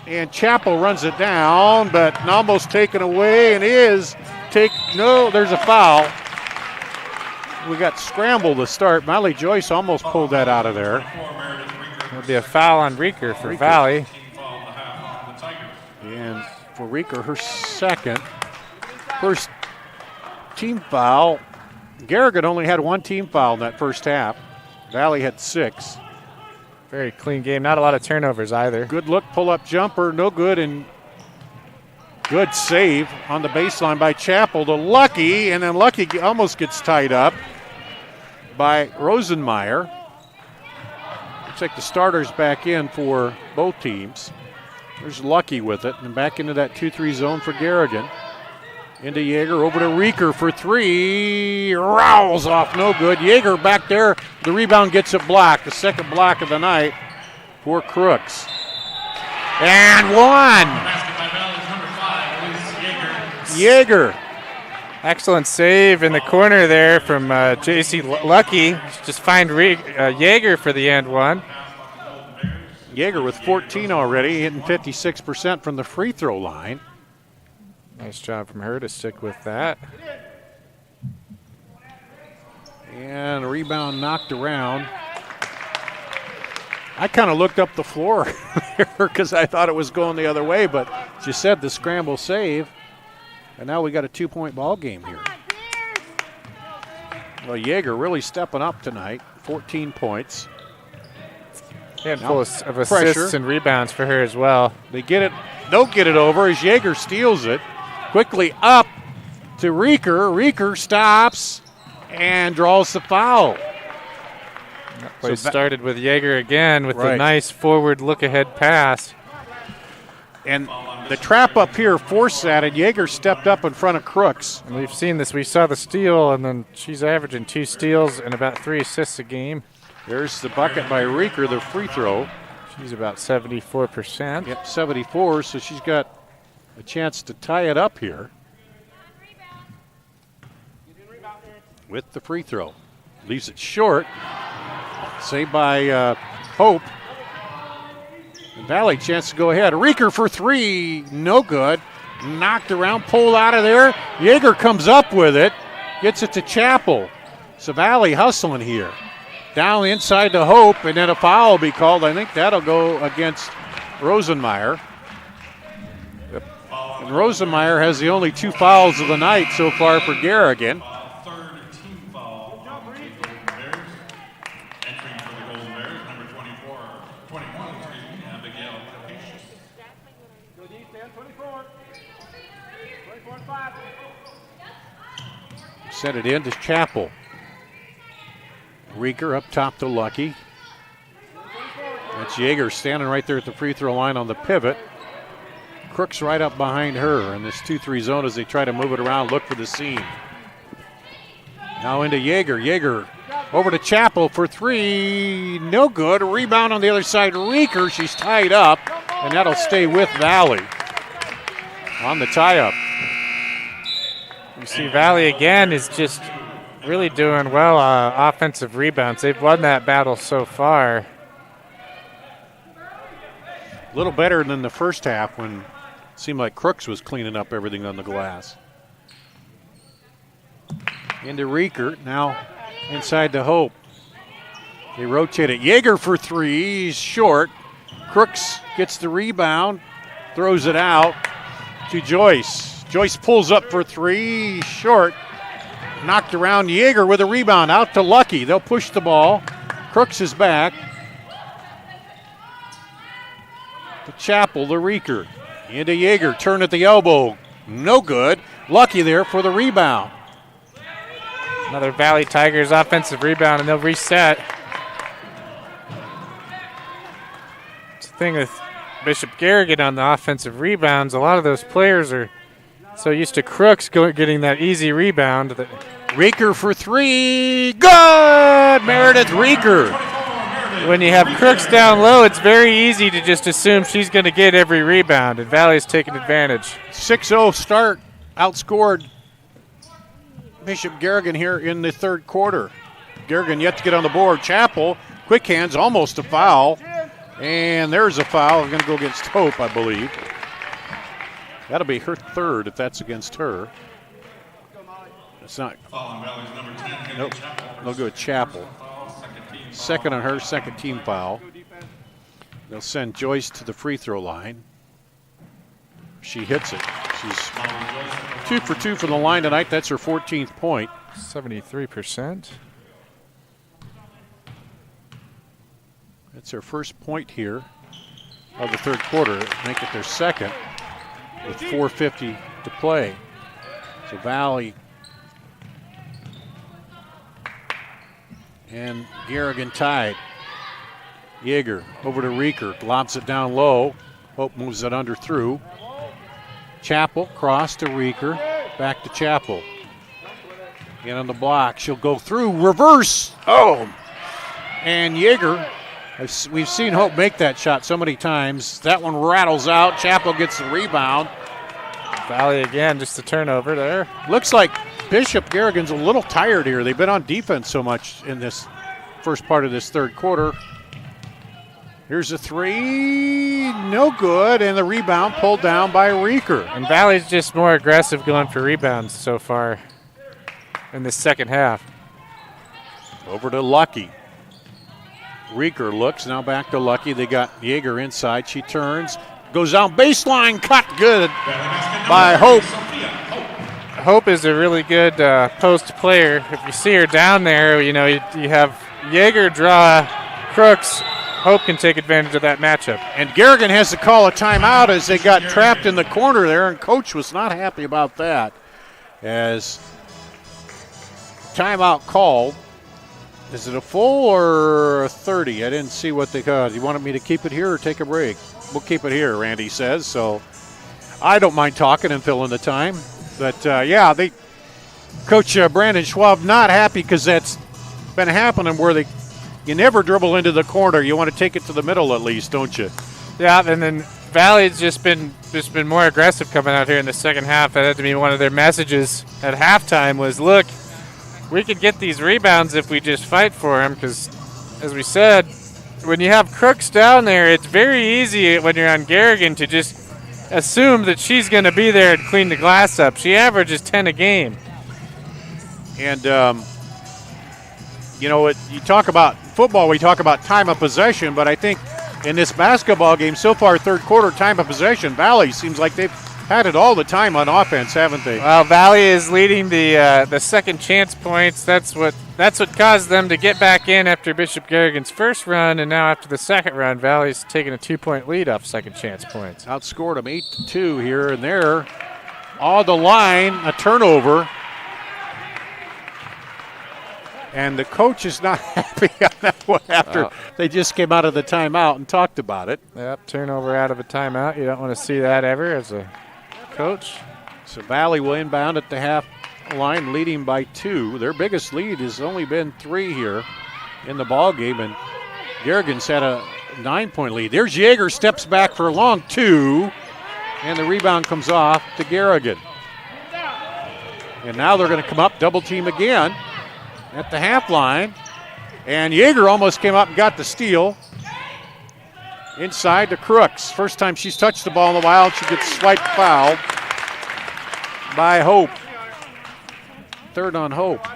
and Chappell runs it down, but almost taken away, and there's a foul. We got scrambled to start. Miley Joyce almost pulled that out of there. It'll be a foul on Reeker for Valley. And for Reeker, her first team foul. Garrigan only had 1 team foul in that first half. Valley had 6. Very clean game. Not a lot of turnovers either. Good look, pull-up jumper, no good, and good save on the baseline by Chappell to Lucky, and then Lucky almost gets tied up by Rosenmeyer. Looks like the starters back in for both teams. There's Lucky with it, and back into that 2-3 zone for Garrigan. Into Yeager, over to Reeker for 3. Rowels off, no good. Yeager back there, the rebound gets it blocked. The second block of the night for Crooks. And 1. Yeager. Excellent save in the corner there from J.C. Lucky. Just find Yeager for the and 1. Yeager with 14 already, hitting 56% from the free throw line. Nice job from her to stick with that. And a rebound knocked around. I kind of looked up the floor because I thought it was going the other way, but she said the scramble save. And now we got a 2-point ball game here. Well, Yeager really stepping up tonight, 14 points. Handful of assists and rebounds for her as well. They get it, don't get it over as Yeager steals it. Quickly up to Reeker. Reeker stops and draws the foul. Play started with Yeager again with a nice forward look-ahead pass. And the trap up here forced that, and Yeager stepped up in front of Crooks. And we've seen this. We saw the steal, and then she's averaging 2 steals and about 3 assists a game. There's the bucket by Reeker, the free throw. She's about 74%. Yep, 74, so she's got a chance to tie it up here with the free throw. Leaves it short. Saved by Hope. And Valley chance to go ahead. Reeker for 3, no good. Knocked around, pulled out of there. Yeager comes up with it, gets it to Chappell. So Valley hustling here. Down inside to Hope, and then a foul will be called. I think that'll go against Rosenmeyer. And Rosenmeyer has the only 2 fouls of the night so far for Garrigan. Third team foul on the Golden Bears. Entering for the Golden Bears, number 21, Abigail Capacious. Go deep, 24. 24-5. Sent it in to Chappell. Reeker up top to Lucky. That's Yeager standing right there at the free throw line on the pivot. Crooks right up behind her in this 2-3 zone as they try to move it around, look for the seam. Now into Yeager. Yeager over to Chappell for 3. No good. A rebound on the other side. Reeker, she's tied up, and that'll stay with Valley. on the tie-up. You see Valley again is just really doing well offensive rebounds. They've won that battle so far. A little better than the first half when it seemed like Crooks was cleaning up everything on the glass. Into Reeker, now inside to Hope. They rotate it. Yeager for three, he's short. Crooks gets the rebound, throws it out to Joyce. Joyce pulls up for three, short. Knocked around. Yeager with a rebound, out to Lucky. They'll push the ball. Crooks is back. To Chappell, the Reeker. Into Yeager, turn at the elbow. No good. Lucky there for the rebound. Another Valley Tigers offensive rebound, and they'll reset. It's the thing with Bishop Garrigan on the offensive rebounds. A lot of those players are so used to Crooks getting that easy rebound. Reeker for three. Good! Meredith Reeker. When you have Crooks down low, it's very easy to just assume she's going to get every rebound, and Valley's taking advantage. 6-0 start. Outscored Bishop Garrigan here in the third quarter. Garrigan yet to get on the board. Chappell, quick hands, almost a foul. And there's a foul. Going to go against Hope, I believe. That'll be her third if that's against her. It's not. Nope. They'll go with Chappell. Second on her, second team foul. They'll send Joyce to the free throw line. She hits it. She's 2 for 2 from the line tonight. That's her 14th point. 73%. That's her first point here of the third quarter. Make it their second with 4:50 to play. So Valley and Garrigan tied. Yeager over to Reeker, lobs it down low. Hope moves it under through. Chappell cross to Reeker, back to Chappell. In on the block, she'll go through, reverse. Oh! And Yeager, we've seen Hope make that shot so many times. That one rattles out. Chappell gets the rebound. Valley again, just a turnover there. Looks like Bishop Garrigan's a little tired here. They've been on defense so much in this first part of this third quarter. Here's a three, no good, and the rebound pulled down by Reeker. And Valley's just more aggressive going for rebounds so far in the second half. Over to Lucky. Reeker looks, now back to Lucky. They got Yeager inside. She turns, goes down baseline, cut good by Hope. Hope is a really good post player. If you see her down there, you know, you have Yeager draw Crooks. Hope can take advantage of that matchup. And Garrigan has to call a timeout as they got trapped in the corner there, and Coach was not happy about that. As timeout called. Is it a full or a 30? I didn't see what they called. You wanted me to keep it here or take a break? We'll keep it here, Randy says. So I don't mind talking and filling the time. But, yeah, Coach Brandon Schwab not happy because that's been happening where you never dribble into the corner. You want to take it to the middle at least, don't you? Yeah, and then Valley's just been more aggressive coming out here in the second half. That had to be one of their messages at halftime was, look, we could get these rebounds if we just fight for them because, as we said, when you have Crooks down there, it's very easy when you're on Garrigan to just assume that she's going to be there and clean the glass up. She averages 10 a game. And, you know, you talk about football, we talk about time of possession, but I think in this basketball game so far, third quarter time of possession, Valley seems like they've had it all the time on offense, haven't they? Well, Valley is leading the second chance points. That's what caused them to get back in after Bishop Garrigan's first run, and now after the second run, Valley's taking a 2-point lead off second chance points. Outscored them 8-2 here and there. On the line, a turnover. And the coach is not happy on that one after they just came out of the timeout and talked about it. Yep, turnover out of a timeout. You don't want to see that ever as a coach. So Valley will inbound at the half line, leading by 2. Their biggest lead has only been 3 here in the ball game, and Garrigan's had a 9-point lead. There's Yeager, steps back for a long 2. And the rebound comes off to Garrigan. And now they're going to come up, double team again at the half line. And Yeager almost came up and got the steal. Inside to Crooks. First time she's touched the ball in a while. She gets swiped fouled by Hope. Third on Hope.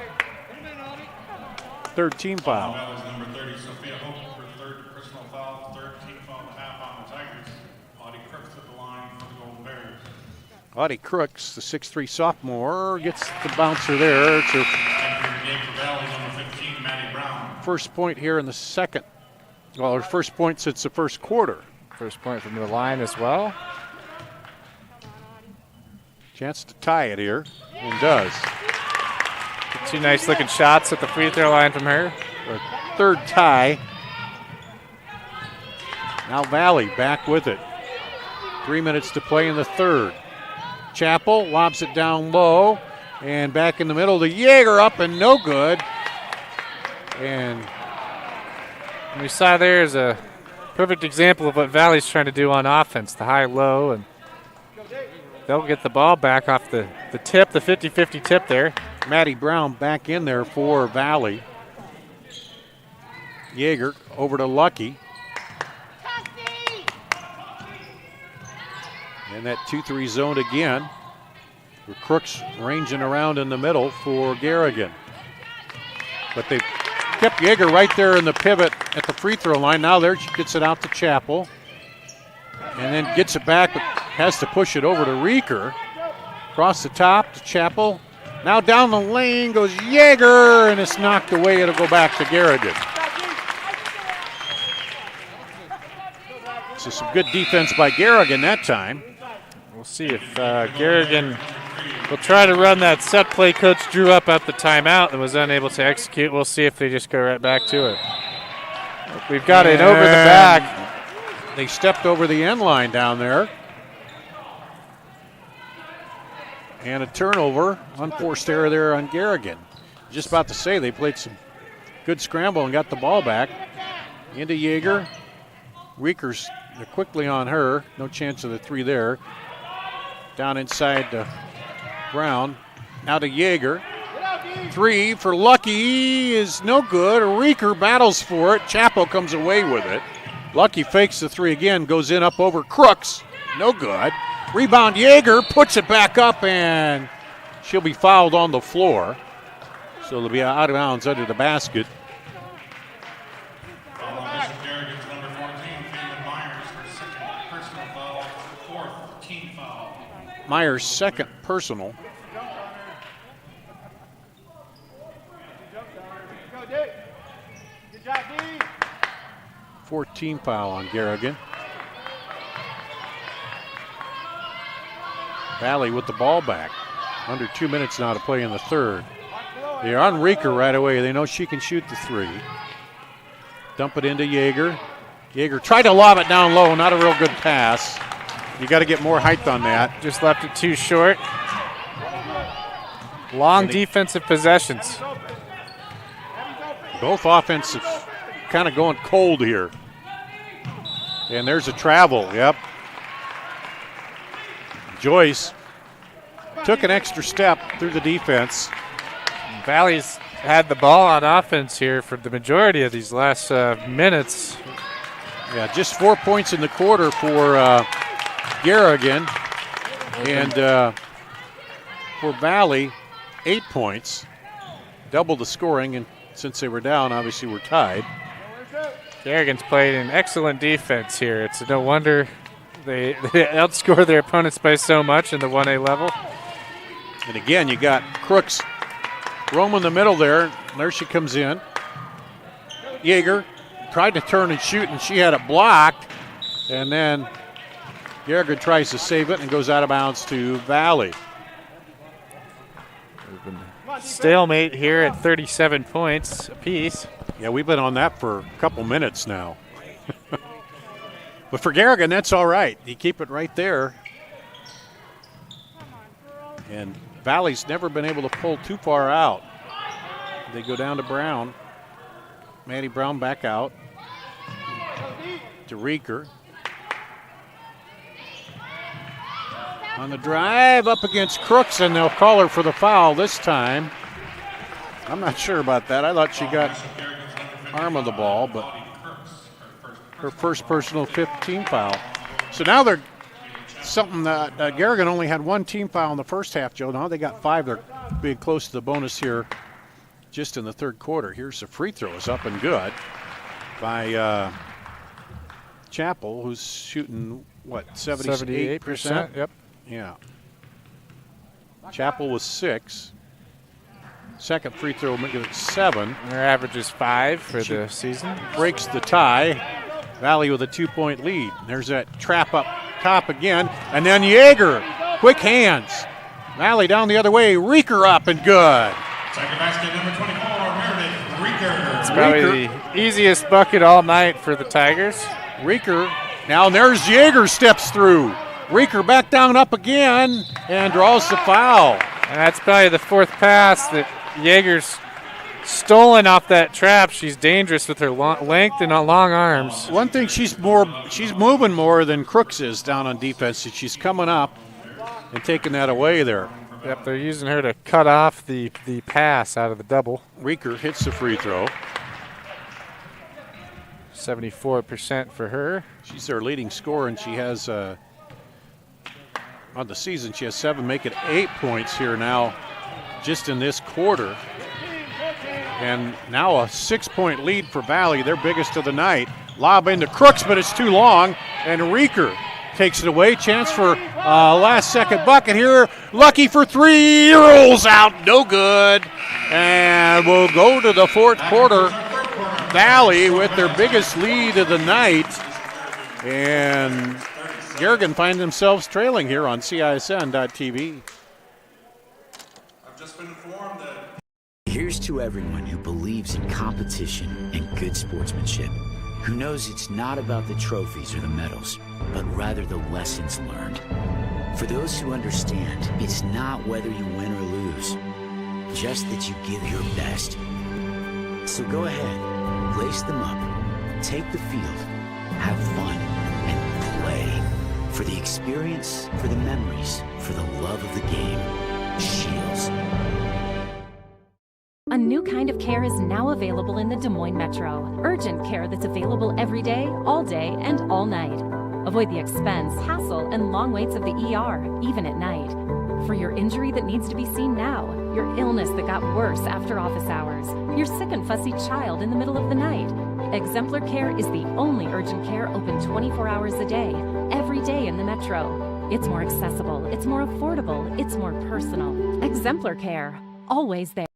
Third team foul. Audie Crooks, the 6'3 sophomore, gets the bouncer there. It's her first point here in the second. Well, her first point since the first quarter. First point from the line as well. Chance to tie it here, and does. Two nice looking shots at the free throw line from her. A third tie. Now Valley back with it. 3 minutes to play in the third. Chappell lobs it down low, and back in the middle to Yeager, up and no good. And we saw there is a perfect example of what Valley's trying to do on offense, the high-low, and they'll get the ball back off the tip, the 50-50 tip there. Maddie Brown back in there for Valley. Yeager over to Lucky. And that 2-3 zone again. With Crooks ranging around in the middle for Garrigan. But they kept Yeager right there in the pivot at the free throw line. Now there she gets it out to Chappell. And then gets it back, but has to push it over to Reeker. Across the top to Chappell. Now down the lane goes Yeager, and it's knocked away. It'll go back to Garrigan. So some good defense by Garrigan that time. We'll see if Garrigan will try to run that set play Coach drew up at the timeout and was unable to execute. We'll see if they just go right back to it. We've got it over the back. They stepped over the end line down there. And a turnover, unforced error there on Garrigan. Just about to say they played some good scramble and got the ball back. Into Yeager. Reekers quickly on her. No chance of the three there. Down inside to Brown. Now to Yeager. Three for Lucky is no good. Reeker battles for it. Chappell comes away with it. Lucky fakes the three again. Goes in up over Crooks. No good. Rebound Yeager. Puts it back up and she'll be fouled on the floor. So it'll be out of bounds under the basket. Myers' second personal. Good job, D. 14 foul on Garrigan. Valley with the ball back. Under 2 minutes now to play in the third. They're on Reeker right away. They know she can shoot the three. Dump it into Yeager. Yeager tried to lob it down low. Not a real good pass. You got to get more height on that. Just left it too short. Long defensive possessions. Both offensive kind of going cold here. And there's a travel, yep. Joyce took an extra step through the defense. Valley's had the ball on offense here for the majority of these last minutes. Yeah, just 4 points in the quarter for Garrigan, and for Valley, 8 points, double the scoring, and since they were down, obviously we're tied. Garrigan's played an excellent defense here. It's no wonder they outscore their opponents by so much in the 1A level. And again, you got Crooks roaming the middle there. There she comes in. Yeager tried to turn and shoot, and she had it blocked, and then Garrigan tries to save it and goes out of bounds to Valley. Stalemate here at 37 points apiece. Yeah, we've been on that for a couple minutes now. But for Garrigan, that's all right. You keep it right there. And Valley's never been able to pull too far out. They go down to Brown. Maddie Brown back out to Reeker. On the drive, up against Crooks, and they'll call her for the foul this time. I'm not sure about that. I thought she got arm of the ball, but her first personal 15 foul. So now they're something that Garrigan only had one team foul in the first half, Joe. Now they got 5. They're being close to the bonus here just in the third quarter. Here's the free throw. Is up and good by Chapel, who's shooting, what, 78%? Yep. Yeah. Chapel was 6. Second free throw, make it 7. Their average is 5 for the season. Breaks the tie. Valley with a 2-point lead. There's that trap up top again. And then Yeager, quick hands. Valley down the other way. Rieker up and good. Second basket, number 24, Meredith Rieker. It's probably the easiest bucket all night for the Tigers. Rieker. Now there's Yeager steps through. Rieker back down up again and draws the foul. And that's probably the 4th pass that Yeager's stolen off that trap. She's dangerous with her length and long arms. One thing she's moving more than Crooks is down on defense. She's coming up and taking that away there. Yep, they're using her to cut off the pass out of the double. Rieker hits the free throw. 74% for her. She's their leading scorer, and she has on the season she has 7, make it 8 points here now just in this quarter. And now a 6-point lead for Valley, their biggest of the night. Lob into Crooks, but it's too long, and Rieker takes it away. Chance for last-second bucket here. Lucky for 3, rolls out, no good. And we'll go to the fourth quarter. Valley with their biggest lead of the night. And Garrigan find themselves trailing here on CISN.TV. I've just been informed that. Here's to everyone who believes in competition and good sportsmanship, who knows it's not about the trophies or the medals, but rather the lessons learned. For those who understand, it's not whether you win or lose, just that you give your best. So go ahead, lace them up, take the field, have fun, and play. For the experience, for the memories, for the love of the game. Shields. A new kind of care is now available in the Des Moines Metro. Urgent care that's available every day, all day, and all night. Avoid the expense, hassle, and long waits of the ER, even at night. For your injury that needs to be seen now, your illness that got worse after office hours, your sick and fussy child in the middle of the night. Exemplar Care is the only urgent care open 24 hours a day, every day in the Metro. It's more accessible, it's more affordable, it's more personal. Exemplar Care, always there.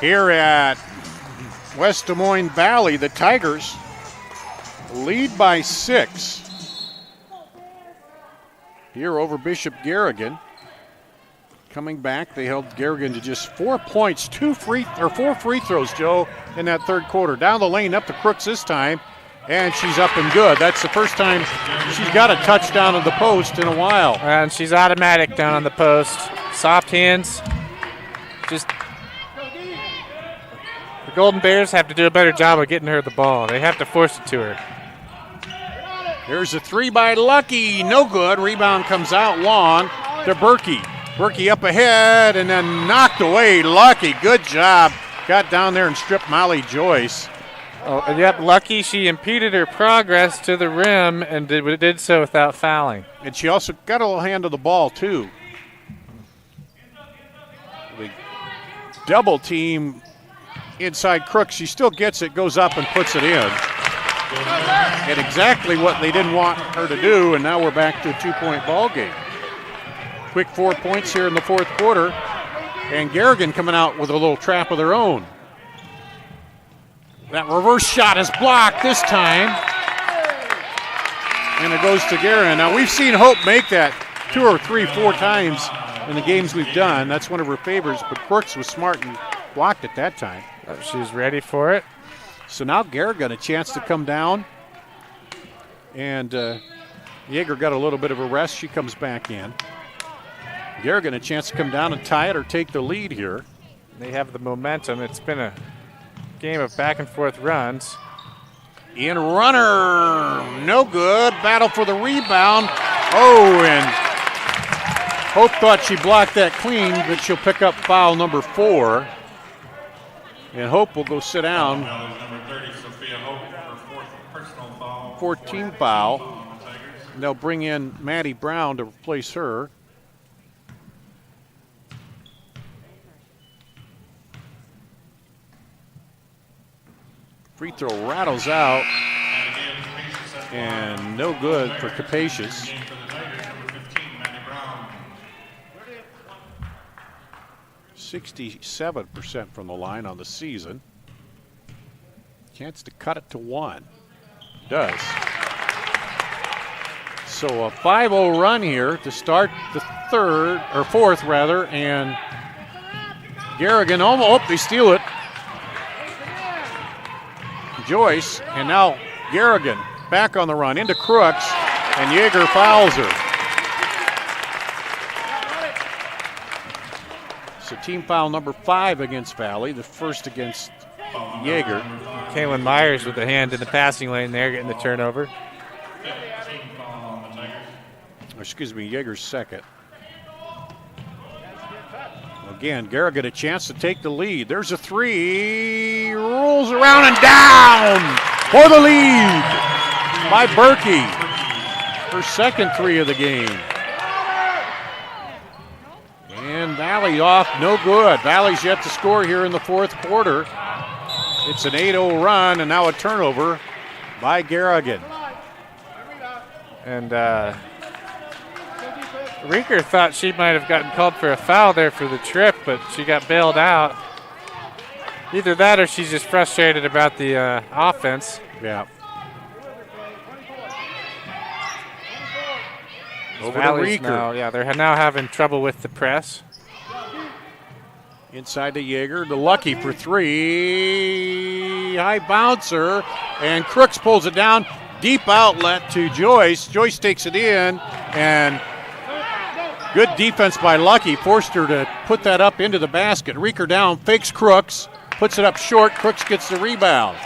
Here at West Des Moines Valley, the Tigers lead by 6. Here over Bishop Garrigan. Coming back, they held Garrigan to just 4 points, 4 free throws, Joe, in that third quarter. Down the lane, up to Crooks this time, and she's up and good. That's the first time she's got a touchdown at the post in a while. And she's automatic down on the post. Soft hands. Just the Golden Bears have to do a better job of getting her the ball. They have to force it to her. Here's a 3 by Lucky, no good. Rebound comes out long to Berkey. Berkey up ahead and then knocked away. Lucky, good job. Got down there and stripped Molly Joyce. Oh, and yep, Lucky, she impeded her progress to the rim and did so without fouling. And she also got a little hand of the ball, too. The double team inside Crooks. She still gets it, goes up and puts it in. And exactly what they didn't want her to do, and now we're back to a 2-point ball game. Quick 4 points here in the fourth quarter, and Garrigan coming out with a little trap of their own. That reverse shot is blocked this time, and it goes to Garrigan. Now we've seen Hope make that 2 or 3, 4 times in the games we've done. That's one of her favorites, but Crooks was smart and blocked it that time. She was ready for it. So now Garrigan a chance to come down, and Yeager got a little bit of a rest. She comes back in. Garrigan a chance to come down and tie it or take the lead here. They have the momentum. It's been a game of back and forth runs. In runner, no good. Battle for the rebound. Oh, and Hope thought she blocked that clean, but she'll pick up foul number 4. And Hope will go sit down. Number 30, Sophia Hope, her 4th personal foul. 14 foul. And they'll bring in Maddie Brown to replace her. Free throw rattles out. And no good for Capacious. 67% from the line on the season. Chance to cut it to 1. Does. So a 5-0 run here to start the fourth rather, and Garrigan almost, they steal it. Joyce, and now Garrigan back on the run into Crooks, and Yeager fouls her. So team foul number 5 against Valley, the first against Yeager. Kaylin Myers with the hand in the passing lane there, getting the turnover. Excuse me, Yeager's second. Again, Garrigan a chance to take the lead. There's a 3, rolls around and down for the lead by Berkey. Her second 3 of the game. And Valley off, no good. Valley's yet to score here in the fourth quarter. It's an 8-0 run, and now a turnover by Garrigan. And Rieker thought she might have gotten called for a foul there for the trip, but she got bailed out. Either that or she's just frustrated about the offense. Yeah. Over Valley's to Rieker. now, they're now having trouble with the press. Inside to Yeager, to Lucky for 3. High bouncer, and Crooks pulls it down. Deep outlet to Joyce. Joyce takes it in, and good defense by Lucky. Forced her to put that up into the basket. Rieker down, fakes Crooks, puts it up short. Crooks gets the rebound.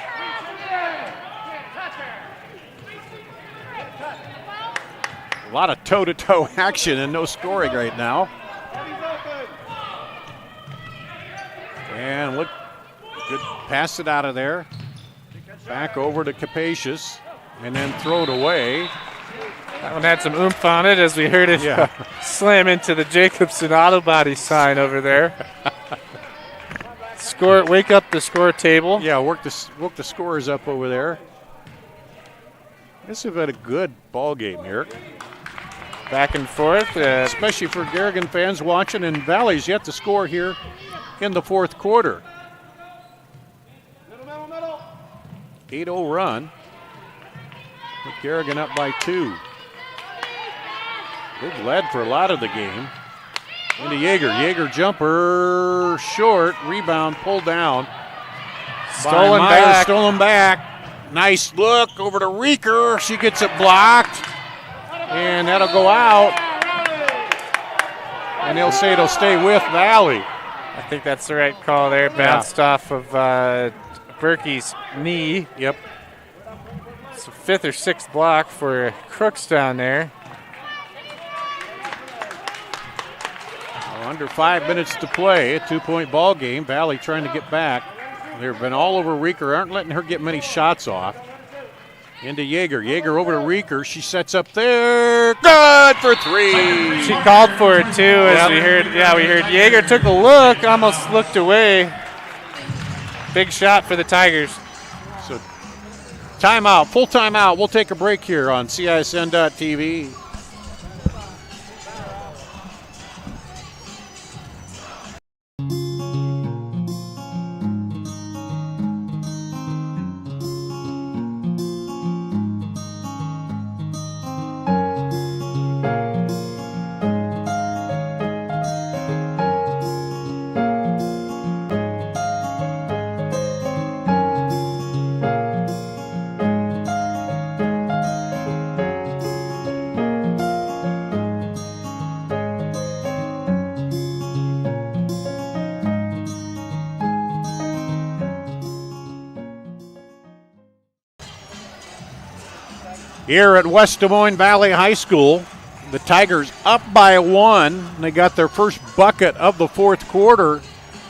A lot of toe-to-toe action and no scoring right now. And look, good, pass it out of there. Back over to Capacious, and then throw it away. That one had some oomph on it as we heard it slam into the Jacobson auto body sign over there. Wake up the score table. Yeah, woke the scores up over there. This has been a good ball game here. Back and forth. Especially for Garrigan fans watching, and Valley's yet to score here in the fourth quarter. 8-0 run. With Garrigan up by 2. They've led for a lot of the game. Into Yeager. Yeager jumper short. Rebound pulled down. Stolen Myers, back. Stolen back. Nice look over to Rieker. She gets it blocked. And that'll go out. And they'll say it'll stay with Valley. I think that's the right call there. Bounced off of Berkey's knee. Yep. It's a 5th or 6th block for Crooks down there. Well, under 5 minutes to play, a 2-point ball game. Valley trying to get back. They've been all over Rieker, aren't letting her get many shots off. Into Yeager. Yeager over to Rieker. She sets up there. Good for 3. She called for it too, as we heard. Yeah, we heard Yeager took a look, almost looked away. Big shot for the Tigers. So timeout, full timeout. We'll take a break here on CISN.TV. Here at West Des Moines Valley High School, The Tigers up by 1. They got their first bucket of the fourth quarter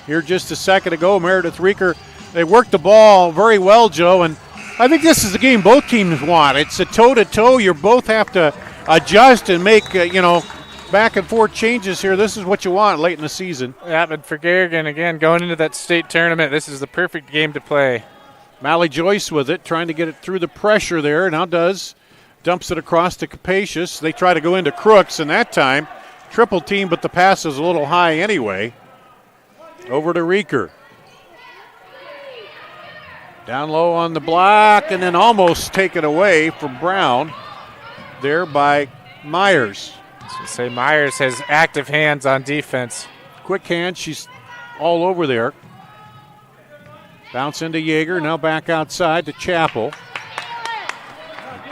here just a second ago. Meredith Reeker, they worked the ball very well, Joe, and I think this is the game both teams want. It's a toe-to-toe. You both have to adjust and make, back and forth changes here. This is what you want late in the season. Yeah, but for Garrigan, again, going into that state tournament, this is the perfect game to play. Mally Joyce with it, trying to get it through the pressure there. Now dumps it across to Capacious. They try to go into Crooks, and that time, triple team, but the pass is a little high anyway. Over to Reeker. Down low on the block, and then almost taken away from Brown there by Myers. Say Myers has active hands on defense. Quick hands, she's all over there. Bounce into Yeager, now back outside to Chappell.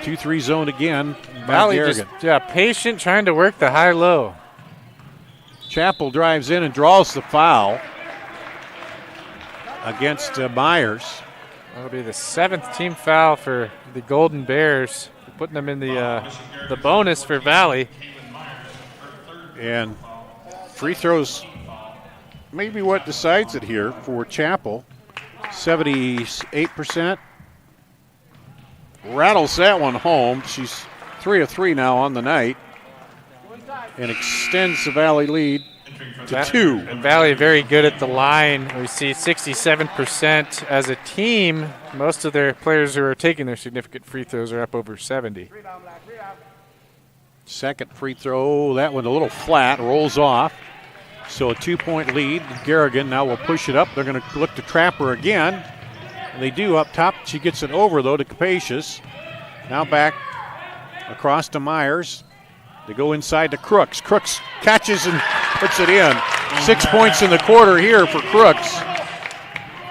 2-3 zone again. Valley just patient, trying to work the high-low. Chappell drives in and draws the foul against Myers. That'll be the 7th team foul for the Golden Bears, putting them in the bonus for Valley. And free throws maybe what decides it here for Chappell. 78%. Rattles that one home. She's 3 of 3 now on the night and extends the Valley lead to 2. And Valley very good at the line. We see 67% as a team. Most of their players who are taking their significant free throws are up over 70. Second free throw, that one a little flat, rolls off. So a 2-point lead. Garrigan now will push it up. They're going to look to trap her again. And they do up top. She gets it over, though, to Capacious. Now back across to Myers. They go inside to Crooks. Crooks catches and puts it in. 6 points in the quarter here for Crooks.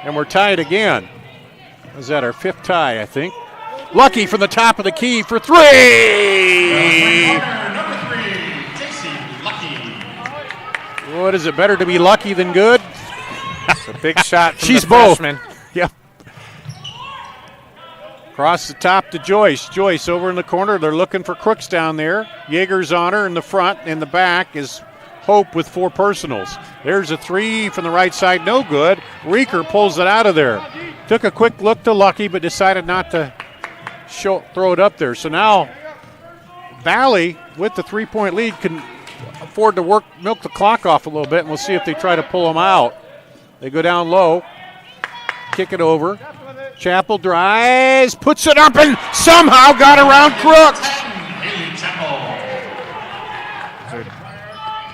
And we're tied again. Is that our 5th tie, I think? Lucky from the top of the key for 3! What is it, better to be lucky than good? It's a big shot from She's the both. freshman. Yep. Across the top to Joyce. Joyce over in the corner. They're looking for Crooks down there. Yeager's on her in the front. In the back is Hope with 4 personals. There's a 3 from the right side. No good. Reeker pulls it out of there. Took a quick look to Lucky, but decided not to throw it up there. So now Valley, with the 3-point lead, can afford to milk the clock off a little bit, and we'll see if they try to pull them out. They go down low, kick it over. Chappell drives, puts it up, and somehow got around Crooks.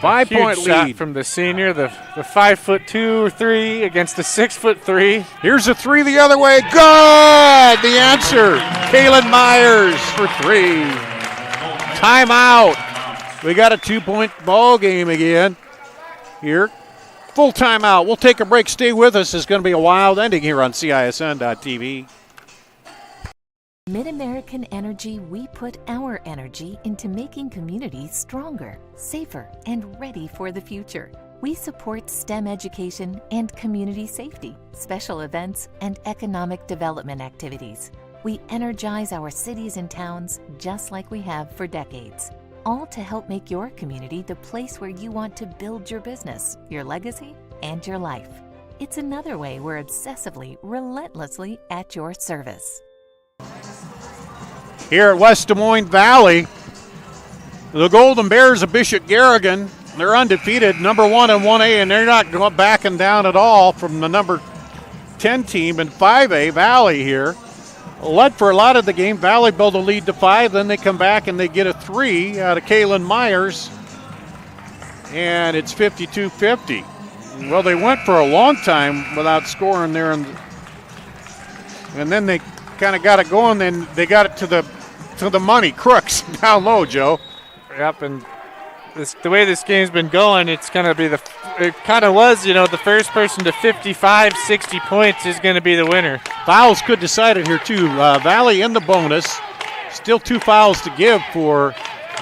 5-point Huge lead shot from the senior, the 5'2" 3 against the 6'3". Here's a 3 the other way. Good! The answer. Kaylin Myers for 3. Timeout. We got a 2-point ball game again here. Full timeout. We'll take a break. Stay with us. It's going to be a wild ending here on CISN.TV. Mid-American Energy, we put our energy into making communities stronger, safer, and ready for the future. We support STEM education and community safety, special events, and economic development activities. We energize our cities and towns just like we have for decades, all to help make your community the place where you want to build your business, your legacy, and your life. It's another way we're obsessively, relentlessly at your service. Here at West Des Moines Valley, the Golden Bears of Bishop Garrigan, they're undefeated, number 1 in 1A, and they're not going backing down at all from the number 10 team in 5A, Valley here. Led for a lot of the game. Valley built a lead to 5, then they come back and they get a 3 out of Kaylin Myers, and it's 52-50. Well, they went for a long time without scoring there, and then they kind of got it going, then they got it to the money. Crooks down low, Joe. Yep, and the way this game's been going, it's going to be the first person to 55, 60 points is going to be the winner. Fouls could decide it here, too. Valley in the bonus. Still 2 fouls to give for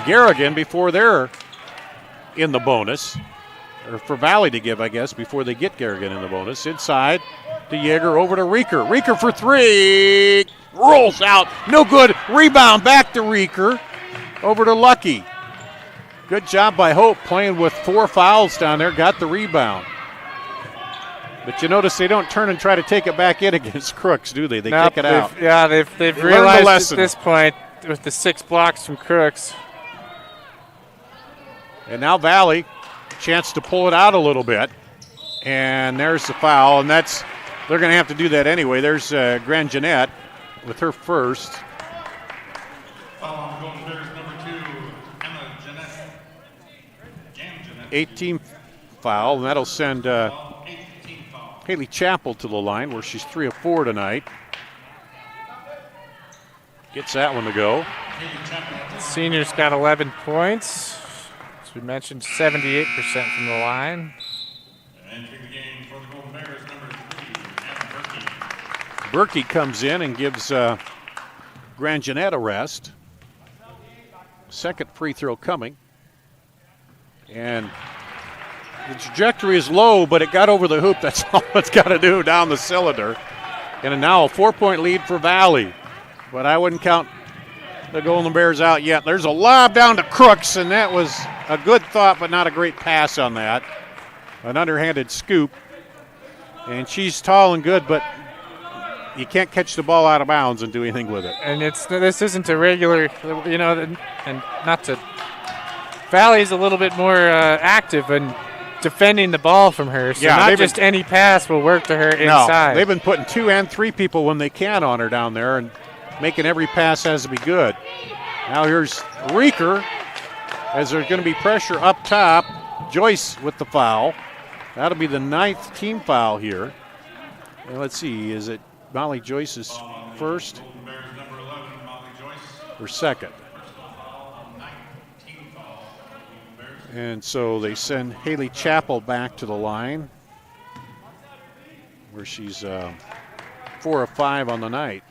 Garrigan before they're in the bonus. Or for Valley to give, I guess, before they get Garrigan in the bonus. Inside to Yeager, over to Reeker. Reeker for 3. Rolls out. No good. Rebound back to Reeker. Over to Lucky. Good job by Hope playing with 4 fouls down there, got the rebound. But you notice they don't turn and try to take it back in against Crooks, do they? They kick it out. Yeah, they've realized at this point with the 6 blocks from Crooks. And now Valley, chance to pull it out a little bit. And there's the foul, and they're going to have to do that anyway. There's Grand Jeanette with her first. Foul on the Golden Bears, number 2, Emma Jeanette. 18th foul, and that'll send Haley Chappell to the line, where she's 3 of 4 tonight. Gets that one to go. Senior's got 11 points. As we mentioned, 78% from the line. Entering the game for the Golden Bears, number 3, Anna Berkey. Berkey comes in and gives Grand Jeanette a rest. Second free throw coming. And the trajectory is low, but it got over the hoop. That's all it's got to do down the cylinder. And now a 4-point lead for Valley. But I wouldn't count the Golden Bears out yet. There's a lob down to Crooks, and that was a good thought, but not a great pass on that. An underhanded scoop. And she's tall and good, but you can't catch the ball out of bounds and do anything with it. And this isn't a regular, and not to. Valley's a little bit more active in defending the ball from her. So not just any pass will work to her inside. No, they've been putting 2 and 3 people when they can on her down there, and making every pass has to be good. Now here's Reeker, as there's going to be pressure up top. Joyce with the foul. That'll be the 9th team foul here. And let's see, is it Molly Joyce's first or second? And so they send Haley Chappell back to the line, where she's 4 of 5 on the night.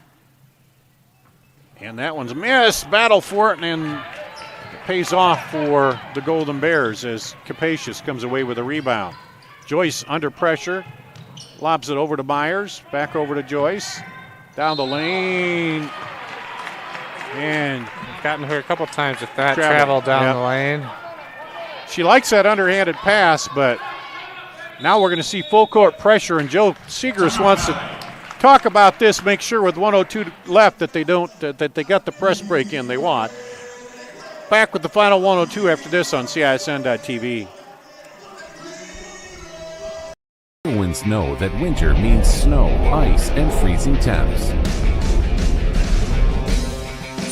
And that one's missed. Battle for it, and it pays off for the Golden Bears as Capacious comes away with a rebound. Joyce under pressure, lobs it over to Myers, back over to Joyce, down the lane, and gotten her a couple times with that travel down the lane. She likes that underhanded pass, but now we're going to see full court pressure, and Joe Segrist wants to talk about this, make sure with 1:02 left that they don't that they got the press break in they want. Back with the final 1:02 after this on CISN.TV. Everyone's know that winter means snow, ice, and freezing temps.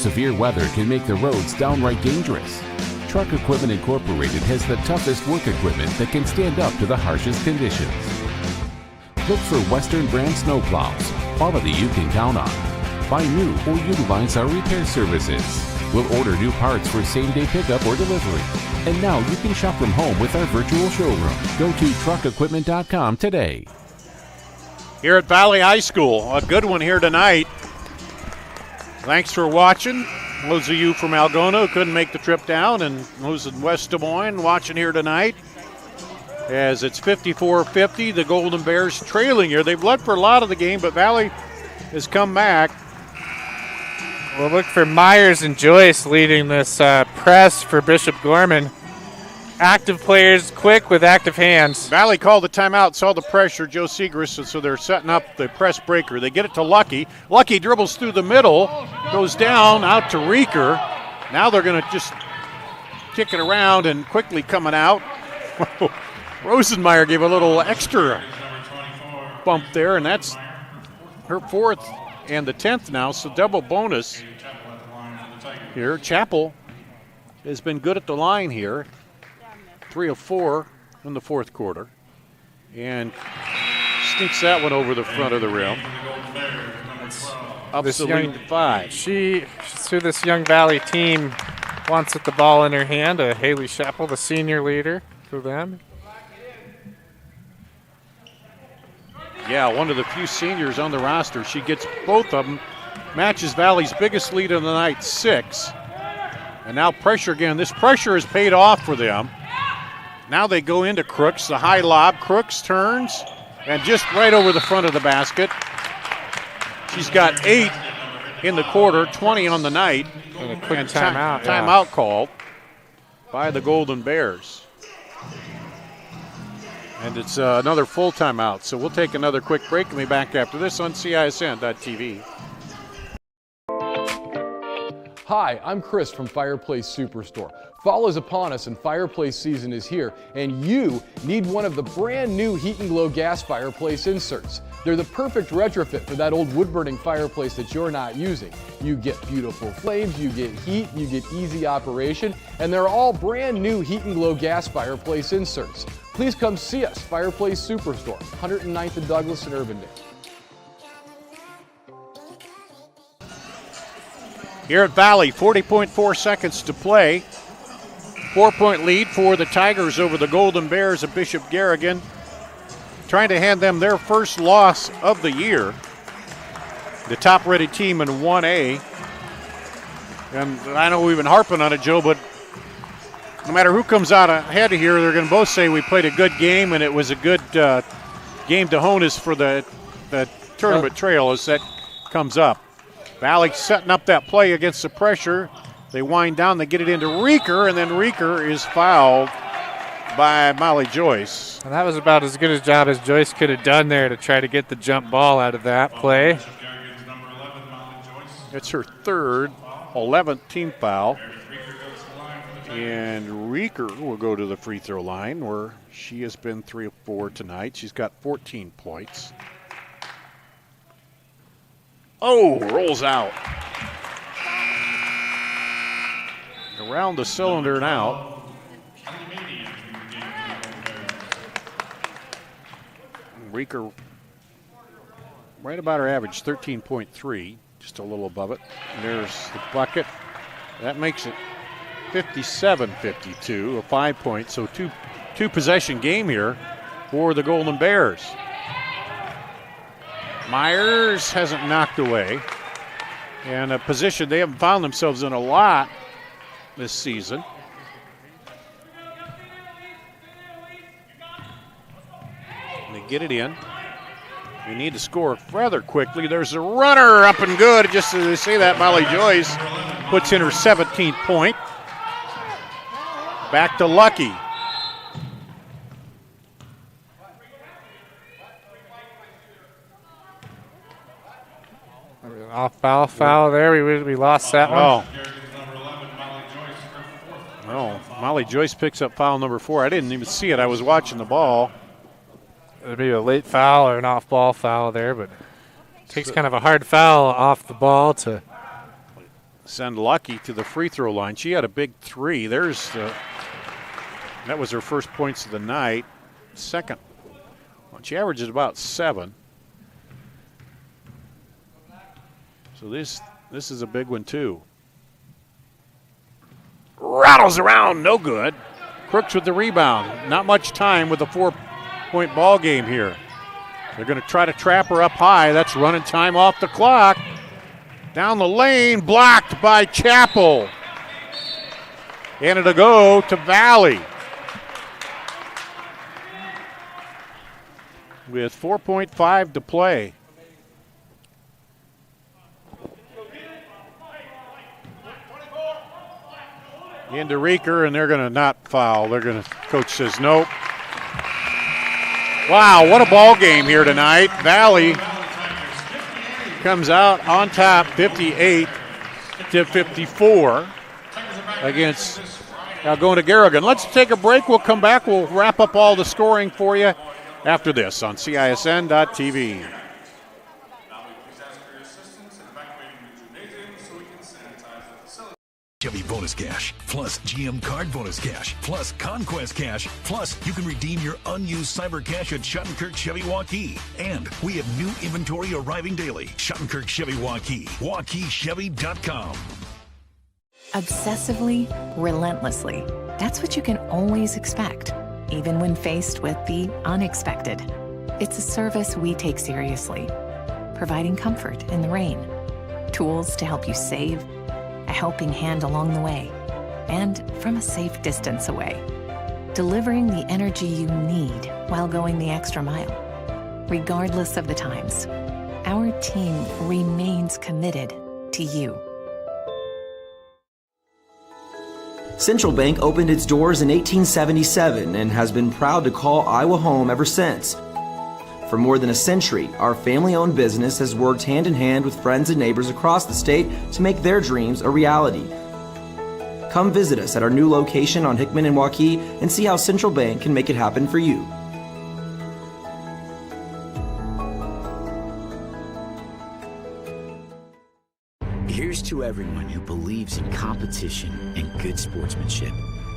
Severe weather can make the roads downright dangerous. Truck Equipment Incorporated has the toughest work equipment that can stand up to the harshest conditions. Look for Western brand snowplows, quality you can count on. Buy new or utilize our repair services. We'll order new parts for same-day pickup or delivery. And now you can shop from home with our virtual showroom. Go to truckequipment.com today. Here at Valley High School, a good one here tonight. Thanks for watching. Those of you from Algona who couldn't make the trip down, and those in West Des Moines watching here tonight. As it's 54-50, the Golden Bears trailing here. They've led for a lot of the game, but Valley has come back. We'll look for Myers and Joyce leading this press for Bishop Gorman. Active players, quick with active hands. Valley called the timeout, saw the pressure, Joe Segrist, and so they're setting up the press breaker. They get it to Lucky. Lucky dribbles through the middle, goes down, out to Reeker. Now they're going to just kick it around and quickly coming out. Rosenmeyer gave a little extra bump there, and that's her 4th and the 10th now, so double bonus here. Chappell has been good at the line here. 3 of 4 in the 4th quarter. And sneaks that one over the front of the rim. Up to lead to 5. So this young Valley team wants the ball in her hand. Haley Chappell, the senior leader for them. Yeah, one of the few seniors on the roster. She gets both of them. Matches Valley's biggest lead of the night, 6. And now pressure again. This pressure has paid off for them. Now they go into Crooks, the high lob. Crooks turns, and just right over the front of the basket. She's got 8 in the quarter, 20 on the night. And a quick timeout. Timeout called. by the Golden Bears. And it's another full timeout. So we'll take another quick break and be back after this on CISN.TV. Hi, I'm Chris from Fireplace Superstore. Fall is upon us and fireplace season is here, and you need one of the brand new Heat and Glow gas fireplace inserts. They're the perfect retrofit for that old wood-burning fireplace that you're not using. You get beautiful flames, you get heat, you get easy operation, and they're all brand new Heat and Glow gas fireplace inserts. Please come see us, Fireplace Superstore, 109th and Douglas in Urbandale. Here at Valley, 40.4 seconds to play. 4-point lead for the Tigers over the Golden Bears of Bishop Garrigan. Trying to hand them their first loss of the year. The top-rated team in 1A. And I know we've been harping on it, Joe, but no matter who comes out ahead of here, they're going to both say we played a good game and it was a good game to hone us for the tournament trail as that comes up. Valley setting up that play against the pressure. They wind down, they get it into Reeker, and then Reeker is fouled by Molly Joyce. And that was about as good a job as Joyce could have done there to try to get the jump ball out of that play. It's her third, 11th team foul. And Reeker will go to the free throw line where she has been 3 of 4 tonight. She's got 14 points. Oh, rolls out. Around the cylinder and out. Reeker right about her average, 13.3, just a little above it. And there's the bucket. That makes it 57-52, a 5-point, so two possession game here for the Golden Bears. Myers hasn't knocked away. And a position they haven't found themselves in a lot this season. And they get it in. We need to score rather quickly. There's a runner up and good. Just as they say that, Molly Joyce puts in her 17th point. Back to Lucky. Off foul there. We lost that one. Oh, Molly Joyce picks up foul number 4. I didn't even see it. I was watching the ball. It'd be a late foul or an off-ball foul there, but it takes kind of a hard foul off the ball to send Lucky to the free throw line. She had a big 3. There's that was her first points of the night. Second. Well, she averages about 7. So this is a big one too. Rattles around, no good. Crooks with the rebound. Not much time with a 4-point ball game here. They're going to try to trap her up high. That's running time off the clock. Down the lane, blocked by Chappell. And it'll go to Valley. With 4.5 to play. Into Reeker, and they're going to not foul. Coach says nope. Wow, what a ball game here tonight. Valley comes out on top 58-54 against going to Garrigan. Let's take a break. We'll come back. We'll wrap up all the scoring for you after this on CISN.TV. Chevy Bonus Cash, plus GM Card Bonus Cash, plus Conquest Cash, plus you can redeem your unused Cyber Cash at Schottenkirk Chevy Waukee. And we have new inventory arriving daily. Schottenkirk Chevy Waukee, WaukeeChevy.com. Obsessively, relentlessly. That's what you can always expect, even when faced with the unexpected. It's a service we take seriously, providing comfort in the rain, tools to help you save, a helping hand along the way, and from a safe distance away, delivering the energy you need while going the extra mile. Regardless of the times, our team remains committed to you. Central Bank opened its doors in 1877 and has been proud to call Iowa home ever since. For more than a century, our family-owned business has worked hand in hand with friends and neighbors across the state to make their dreams a reality. Come visit us at our new location on Hickman and Waukee and see how Central Bank can make it happen for you. Here's to everyone who believes in competition and good sportsmanship,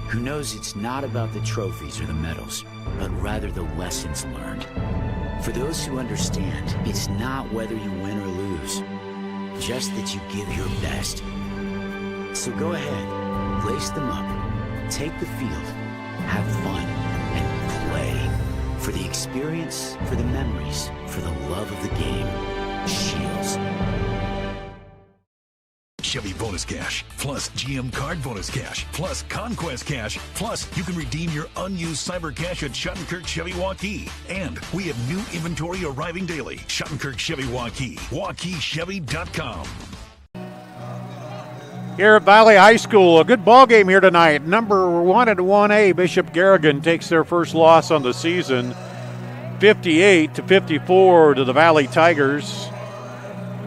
who knows it's not about the trophies or the medals, but rather the lessons learned. For those who understand, it's not whether you win or lose, just that you give your best. So go ahead, lace them up, take the field, have fun, and play. For the experience, for the memories, for the love of the game, Shields. Chevy bonus cash, plus GM card bonus cash, plus Conquest cash, plus you can redeem your unused cyber cash at Schottenkirk Chevy Waukee. And we have new inventory arriving daily. Schottenkirk Chevy Waukee, WaukeeChevy.com. Here at Valley High School, a good ball game here tonight. Number 1 at 1A, Bishop Garrigan takes their first loss on the season, 58-54 to the Valley Tigers.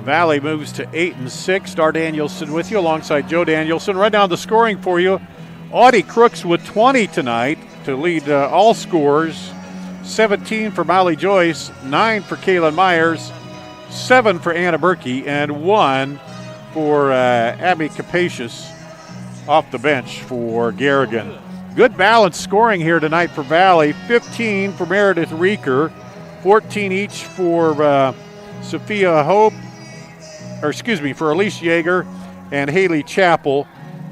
Valley moves to 8-6. Dar Danielson with you alongside Joe Danielson. Right down the scoring for you. Audie Crooks with 20 tonight to lead all scorers. 17 for Molly Joyce, 9 for Kaylin Myers, 7 for Anna Berkey, and 1 for Abby Capacious off the bench for Garrigan. Good balanced scoring here tonight for Valley. 15 for Meredith Reeker, 14 each for Sophia Hope, for Elise Yeager and Haley Chappell,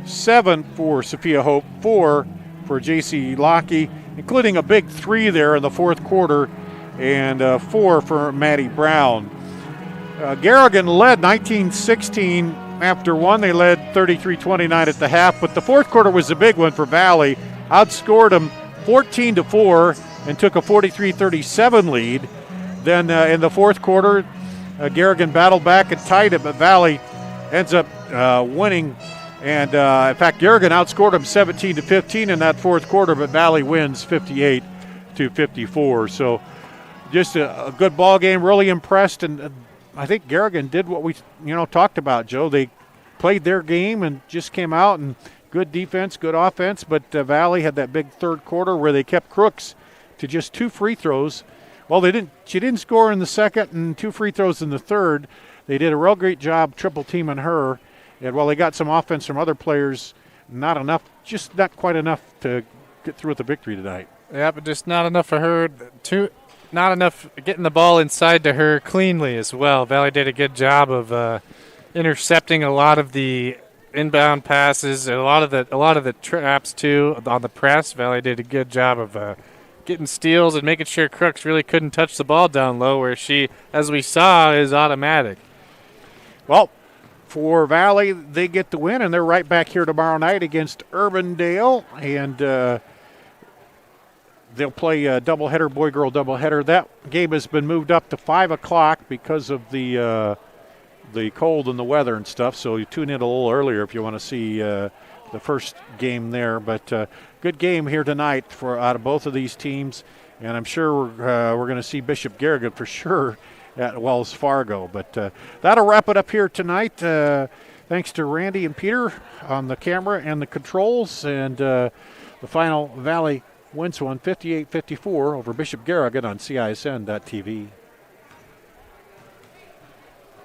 7 for Sophia Hope, 4 for J.C. Lockey, including a big 3 there in the fourth quarter, and 4 for Maddie Brown. Garrigan led 19-16 after 1. They led 33-29 at the half, but the fourth quarter was a big one for Valley. Outscored them 14-4 and took a 43-37 lead. Then in the fourth quarter, Garrigan battled back and tied it, but Valley ends up winning. And in fact, Garrigan outscored them 17-15 in that fourth quarter, but Valley wins 58-54. So just a good ball game. Really impressed, and I think Garrigan did what we talked about, Joe. They played their game and just came out and good defense, good offense. But Valley had that big third quarter where they kept Crooks to just 2 free throws. Well, she didn't score in the second and 2 free throws in the third. They did a real great job triple teaming her. And while they got some offense from other players, not quite enough to get through with the victory tonight. Yeah, but just not enough for her. Not enough getting the ball inside to her cleanly as well. Valley did a good job of intercepting a lot of the inbound passes, a lot of the traps too on the press. Valley did a good job of getting steals and making sure Crooks really couldn't touch the ball down low, where she, as we saw, is automatic. Well, for Valley, they get the win, and they're right back here tomorrow night against Urbandale, and they'll play a doubleheader, boy-girl doubleheader. That game has been moved up to 5 o'clock because of the cold and the weather and stuff, so you tune in a little earlier if you want to see the first game there. But good game here tonight out of both of these teams, and I'm sure we're going to see Bishop Garrigan for sure at Wells Fargo. But that'll wrap it up here tonight. Thanks to Randy and Peter on the camera and the controls, and the final Valley wins one 58-54 over Bishop Garrigan on CISN.TV.